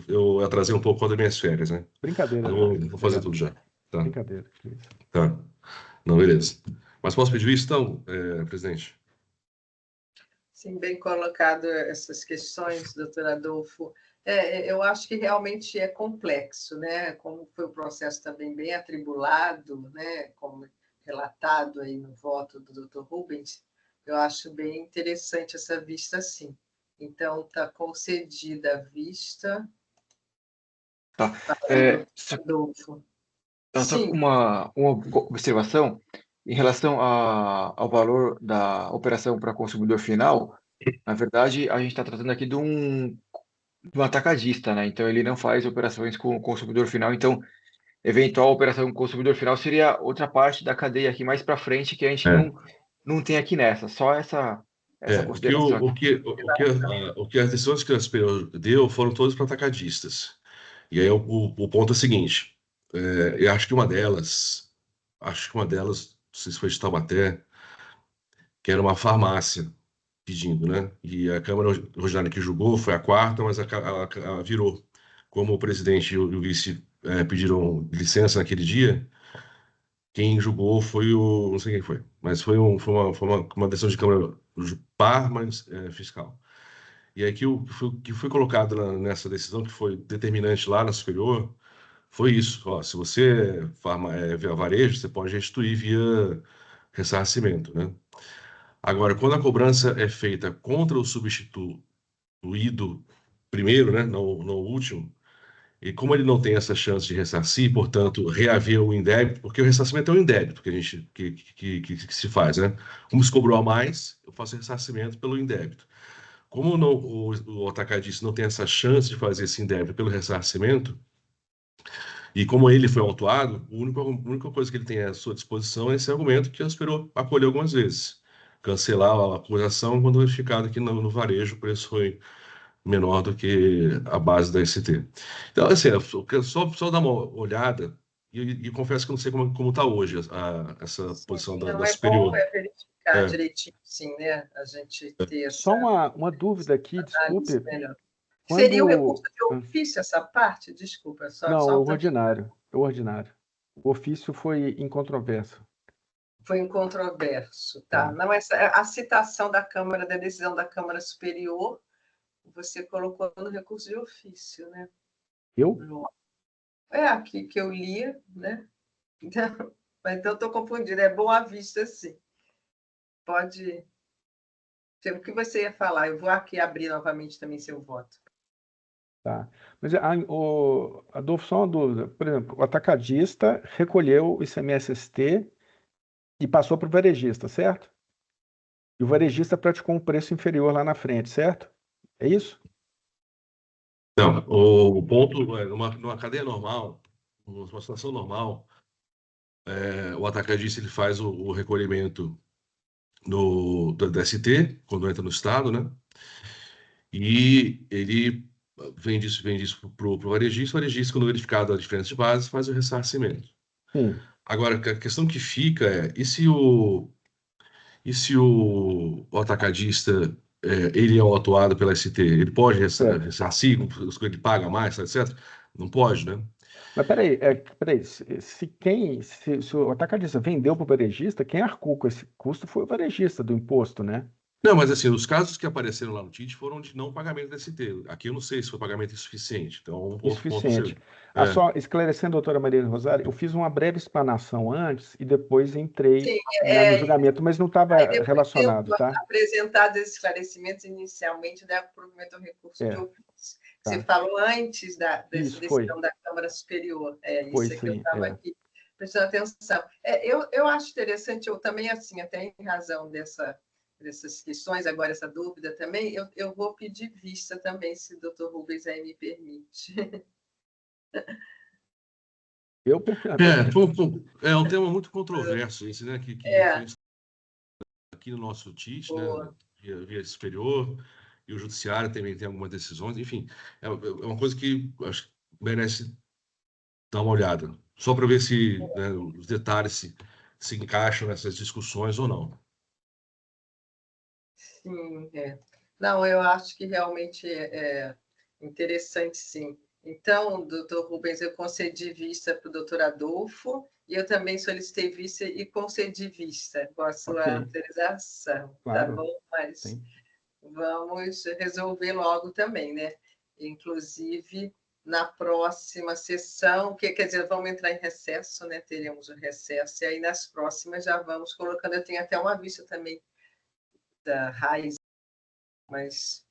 Eu atrasei um pouco das minhas férias, né? Brincadeira. Mas vou fazer tudo já. Tá. Brincadeira, Cris. Tá. Não, beleza. Mas posso pedir isso, então, presidente? Sim, bem colocado essas questões, doutor Adolfo. Eu acho que realmente é complexo, né? Como foi o processo também bem atribulado, né? Como relatado aí no voto do doutor Rubens, eu acho bem interessante essa vista, sim. Então, está concedida a vista. Tá. Adolfo. Só uma observação em relação ao valor da operação para consumidor final. Na verdade, a gente está tratando aqui de um atacadista, né? Então, ele não faz operações com o consumidor final. Então, eventual operação com o consumidor final seria outra parte da cadeia aqui mais para frente que a gente não tem aqui nessa. Só essa consideração. O que as decisões que a Superior deu foram todas para atacadistas. E aí o ponto é o seguinte, eu acho que uma delas, não sei se foi de Taubaté, que era uma farmácia pedindo, né? E a Câmara Ordinária que julgou foi a quarta, mas ela virou. Como o presidente e o vice pediram licença naquele dia, quem julgou foi não sei quem foi, mas foi uma decisão de Câmara par, mas fiscal. E aí que foi colocado nessa decisão, que foi determinante lá na Superior, foi isso. Ó, se você via varejo, você pode restituir via ressarcimento, né? Agora, quando a cobrança é feita contra o substituído primeiro, né, não o último, e como ele não tem essa chance de ressarcir, portanto, reaver o indébito, porque o ressarcimento é um indébito que a gente que se faz, né? Como se cobrou a mais, eu faço ressarcimento pelo indébito. Como o atacadista não tem essa chance de fazer esse indébito pelo ressarcimento, e como ele foi autuado, a única coisa que ele tem à sua disposição é esse argumento que a Superior acolheu algumas vezes. Cancelar a acusação quando verificado que no varejo o preço foi menor do que a base da ST. Então, assim, eu quero só dar uma olhada e confesso que eu não sei como está hoje essa posição da Superior. Bom verificar direitinho, sim, né? A gente ter essa... Só uma dúvida aqui, desculpe. Seria o recurso de ofício essa parte? Desculpa. Não, o ordinário. O ordinário. O ofício foi incontroverso. Foi incontroverso, tá. Não, a citação da Câmara, da decisão da Câmara Superior, você colocou no recurso de ofício, né? Eu? Aqui que eu li, né? Então estou confundida. É Boa Vista, sim. Pode... O que você ia falar? Eu vou aqui abrir novamente também seu voto. Tá. Mas, Adolfo, só uma dúvida. Por exemplo, o atacadista recolheu o ICMS-ST e passou para o varejista, certo? E o varejista praticou um preço inferior lá na frente, certo? É isso? Não, o ponto, numa cadeia normal, numa situação normal, o atacadista ele faz o recolhimento do ST, quando entra no Estado, né? E ele vende isso para o varejista, o varejista, quando verificado a diferença de base, faz o ressarcimento. Sim. Agora, a questão que fica é, e se o atacadista, ele é autuado pela ST, ele pode Certo. ressarcir, ele paga mais, etc? Não pode, né? Mas peraí, se o atacadista vendeu para o varejista, quem arcou com esse custo foi o varejista do imposto, né? Não, mas assim, os casos que apareceram lá no TIT foram de não pagamento da ST. Aqui eu não sei se foi pagamento insuficiente. Então, um outro ponto a Insuficiente. ser. É. Só esclarecendo, doutora Maria Rosário, eu fiz uma breve explanação antes e depois entrei, Sim, né, no julgamento, mas não estava aí depois de eu relacionado, tá? apresentar esses esclarecimentos inicialmente, né, por meio do recurso que É, eu fiz. Você tá. falou antes dessa Isso, decisão da Câmara Superior. foi Isso é que eu sim, estava aqui prestando atenção. Eu acho interessante, eu também, assim, até em razão dessas questões, agora essa dúvida também, eu vou pedir vista também, se o doutor Rubens aí me permite. Eu, É um tema muito controverso esse, né? Que É, foi aqui no nosso TIT, né? boa. Via superior, e o judiciário também tem algumas decisões. Enfim, é uma coisa que acho que merece dar uma olhada, só para ver se, né, os detalhes se encaixam nessas discussões ou não. Sim, Não, eu acho que realmente é interessante, sim. Então, doutor Rubens, eu concedi vista para o doutor Adolfo e eu também solicitei vista e concedi vista com a sua ok, autorização, tá claro, bom? Mas tem. vamos resolver logo também, né? Inclusive, na próxima sessão, que quer dizer, vamos entrar em recesso, né? Teremos o recesso, e aí nas próximas já vamos colocando. Eu tenho até uma vista também da raiz, mas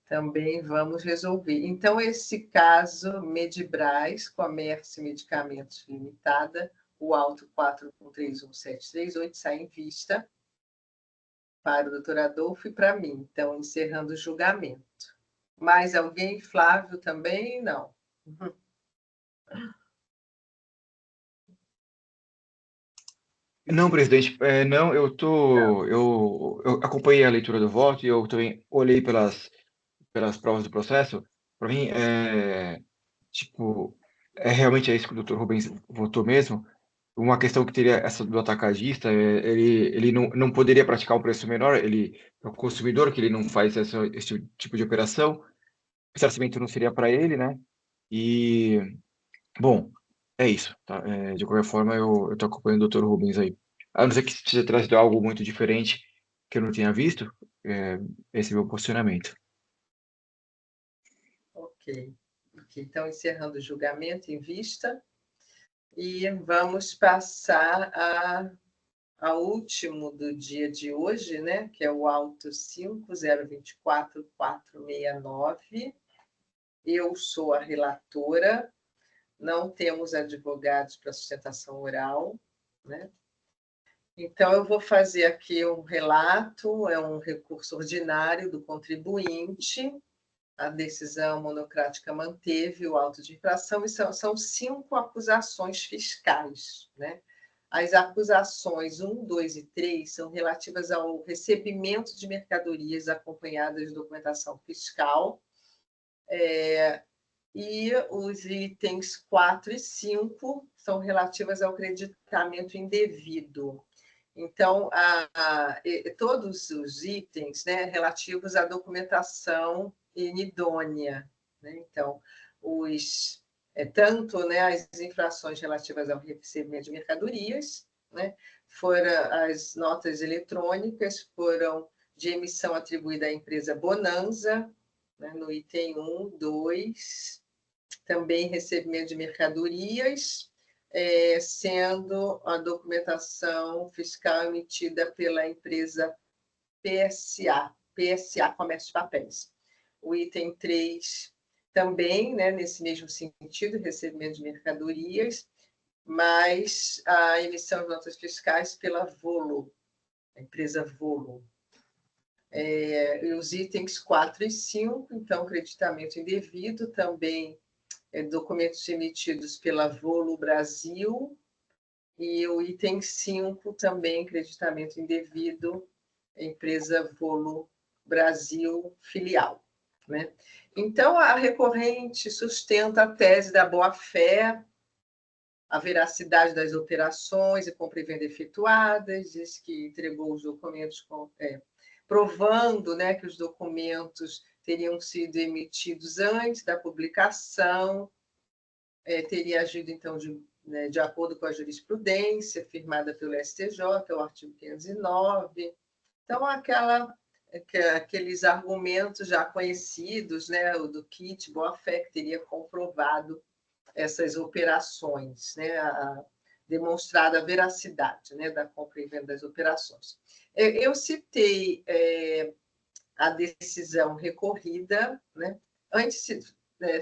também vamos resolver. Então, esse caso, Medibras, Comércio e Medicamentos Limitada, o auto 4.31738, sai em vista para o doutor Adolfo e para mim. Então, encerrando o julgamento. Mais alguém? Flávio também? Não. Não, presidente, não, eu acompanhei a leitura do voto e eu também olhei pelas provas do processo. Para mim, tipo, realmente é isso que o Dr. Rubens votou mesmo. Uma questão que teria essa do atacadista, ele não poderia praticar um preço menor, ele é o consumidor que ele não faz esse tipo de operação, o ressarcimento não seria para ele, né? E, bom, é isso, tá? De qualquer forma, eu tô acompanhando o Dr. Rubens aí. A não ser que você trazido algo muito diferente que eu não tinha visto, esse é o meu posicionamento. Ok. Então, encerrando o julgamento em vista. E vamos passar ao último do dia de hoje, né? Que é o auto 5024469. Eu sou a relatora, não temos advogados para sustentação oral, né? Então, eu vou fazer aqui um relato, é um recurso ordinário do contribuinte. A decisão monocrática manteve o auto de infração e são 5 acusações fiscais, né? As acusações 1, 2 e 3 são relativas ao recebimento de mercadorias acompanhadas de documentação fiscal, e os itens 4 e 5 são relativas ao creditamento indevido. Então, todos os itens, né, relativos à documentação inidônea, né? Então, tanto, né, as infrações relativas ao recebimento de mercadorias, né, foram as notas eletrônicas, foram de emissão atribuída à empresa Bonanza, né, no item 1, 2, também recebimento de mercadorias, sendo a documentação fiscal emitida pela empresa PSA Comércio de Papéis. O item 3 também, né, nesse mesmo sentido, recebimento de mercadorias, mas a emissão de notas fiscais pela Volo, a empresa Volo. E os itens 4 e 5, então, creditamento indevido, também documentos emitidos pela Volo Brasil, e o item 5 também, creditamento indevido, empresa Volo Brasil filial. né? Então, a recorrente sustenta a tese da boa-fé, a veracidade das operações e compra e venda efetuadas, diz que entregou os documentos provando, né, que os documentos teriam sido emitidos antes da publicação, teria agido, então, de acordo com a jurisprudência firmada pelo STJ, o artigo 509. Então, aqueles argumentos já conhecidos, né, o do kit boa-fé, que teria comprovado essas operações, né, demonstrado a veracidade, né, da compra e venda das operações. Eu citei a decisão recorrida, né? Antes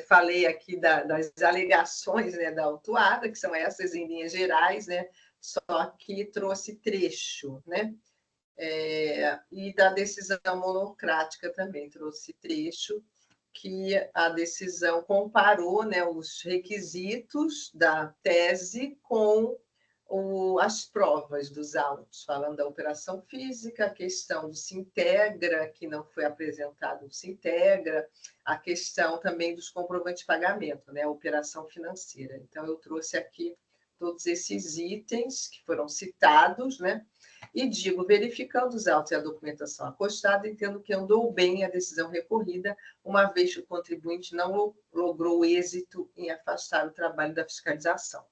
falei aqui das alegações, né, da autuada, que são essas em linhas gerais, né? Só que trouxe trecho, né? E da decisão monocrática também trouxe trecho, que a decisão comparou, né, os requisitos da tese com as provas dos autos, falando da operação física, a questão do Sintegra, que não foi apresentado o Sintegra, a questão também dos comprovantes de pagamento, né, a operação financeira. Então, eu trouxe aqui todos esses itens que foram citados, né, e digo, verificando os autos e a documentação acostada, entendo que andou bem a decisão recorrida, uma vez que o contribuinte não logrou êxito em afastar o trabalho da fiscalização.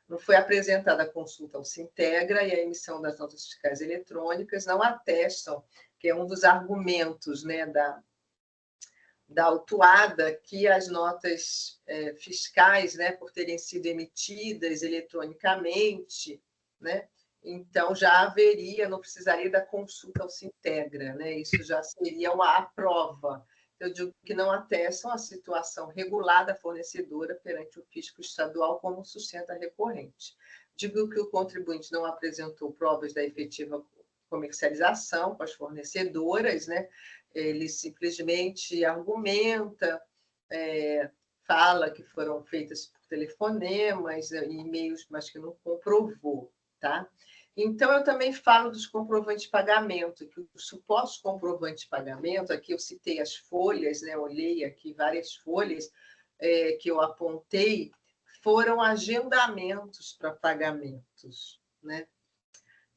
Não foi apresentada a consulta ao Sintegra e a emissão das notas fiscais eletrônicas não atestam, que é um dos argumentos, né, da autuada, que as notas fiscais, né, por terem sido emitidas eletronicamente, né, então já haveria, não precisaria da consulta ao Sintegra, né, isso já seria a prova. Eu digo que não atestam a situação regular da fornecedora perante o fisco estadual, como sustenta a recorrente. Digo que o contribuinte não apresentou provas da efetiva comercialização com as fornecedoras, né? Ele simplesmente argumenta, fala que foram feitas por telefonemas e e-mails, mas que não comprovou, tá? Então, eu também falo dos comprovantes de pagamento, que os supostos comprovantes de pagamento, aqui eu citei as folhas, né? Olhei aqui várias folhas que eu apontei, foram agendamentos para pagamentos, né?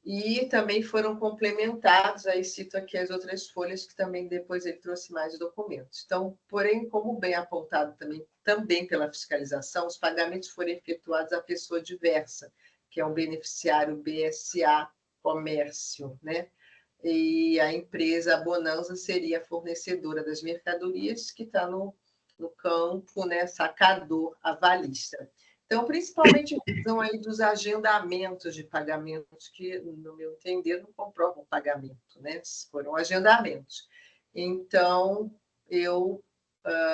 E também foram complementados, aí cito aqui as outras folhas, que também depois ele trouxe mais documentos. Então, porém, como bem apontado também pela fiscalização, os pagamentos foram efetuados à pessoa diversa, que é um beneficiário BSA Comércio, né? E a empresa a Bonanza seria a fornecedora das mercadorias, que está no campo, né, sacador avalista. Então, principalmente em razão aí dos agendamentos de pagamentos, que, no meu entender, não comprovam pagamento, né? Foram agendamentos. Então, eu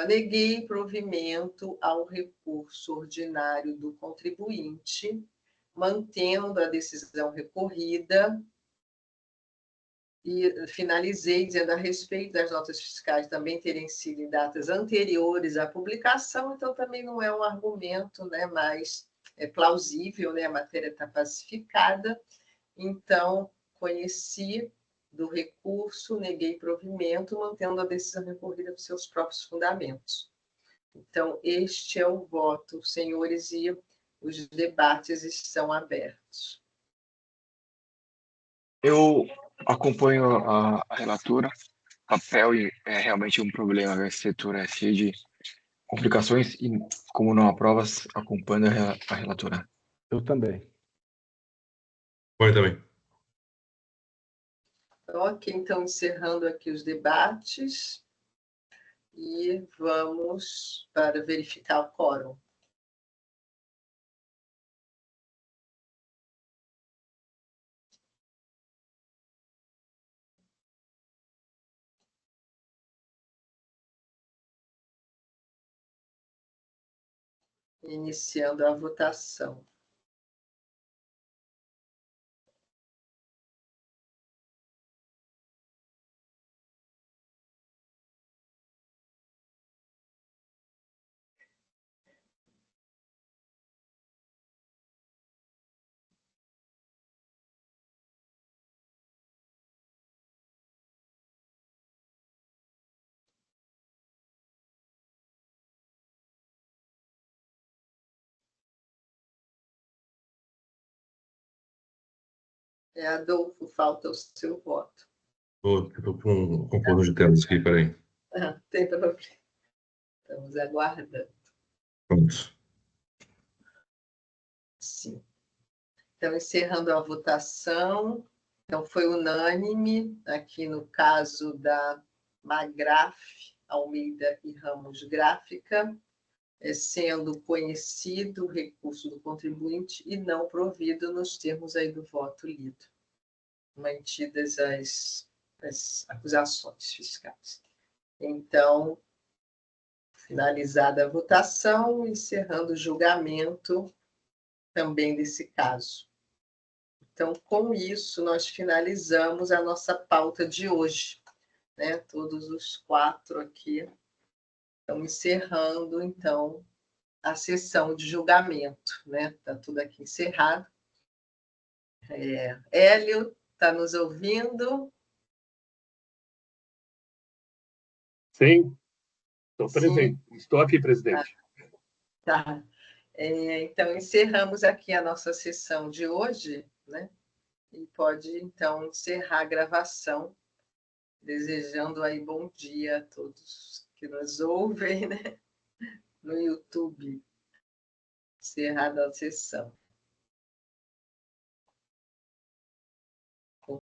neguei provimento ao recurso ordinário do contribuinte, mantendo a decisão recorrida, e finalizei dizendo a respeito das notas fiscais também terem sido em datas anteriores à publicação, então também não é um argumento, né, mais plausível, né, a matéria está pacificada, então conheci do recurso, neguei provimento, mantendo a decisão recorrida dos seus próprios fundamentos. Então, este é o voto, senhores, e os debates estão abertos. Eu acompanho a relatora. Papel é realmente um problema. A escritura é cheia de complicações e, como não há provas, acompanho a relatora. Eu também. Foi também. Ok, então, encerrando aqui os debates e vamos para verificar o quórum. Iniciando a votação. Adolfo, falta o seu voto. Estou com um computador de telas aqui, peraí. Tem problema. Estamos aguardando. Pronto. Sim. Então, encerrando a votação. Então, foi unânime, aqui no caso da Magraf, Almeida e Ramos Gráfica, sendo conhecido o recurso do contribuinte e não provido nos termos aí do voto lido, mantidas as acusações fiscais. Então, finalizada a votação, encerrando o julgamento também desse caso. Então, com isso, nós finalizamos a nossa pauta de hoje, né? Todos os 4 aqui estão encerrando, então, a sessão de julgamento, né? Está tudo aqui encerrado. Hélio, está nos ouvindo? Sim, estou presente. Estou aqui, presidente. Tá. Então, encerramos aqui a nossa sessão de hoje, né? E pode, então, encerrar a gravação, desejando aí bom dia a todos que nos ouvem, né? No YouTube. Encerrada a sessão.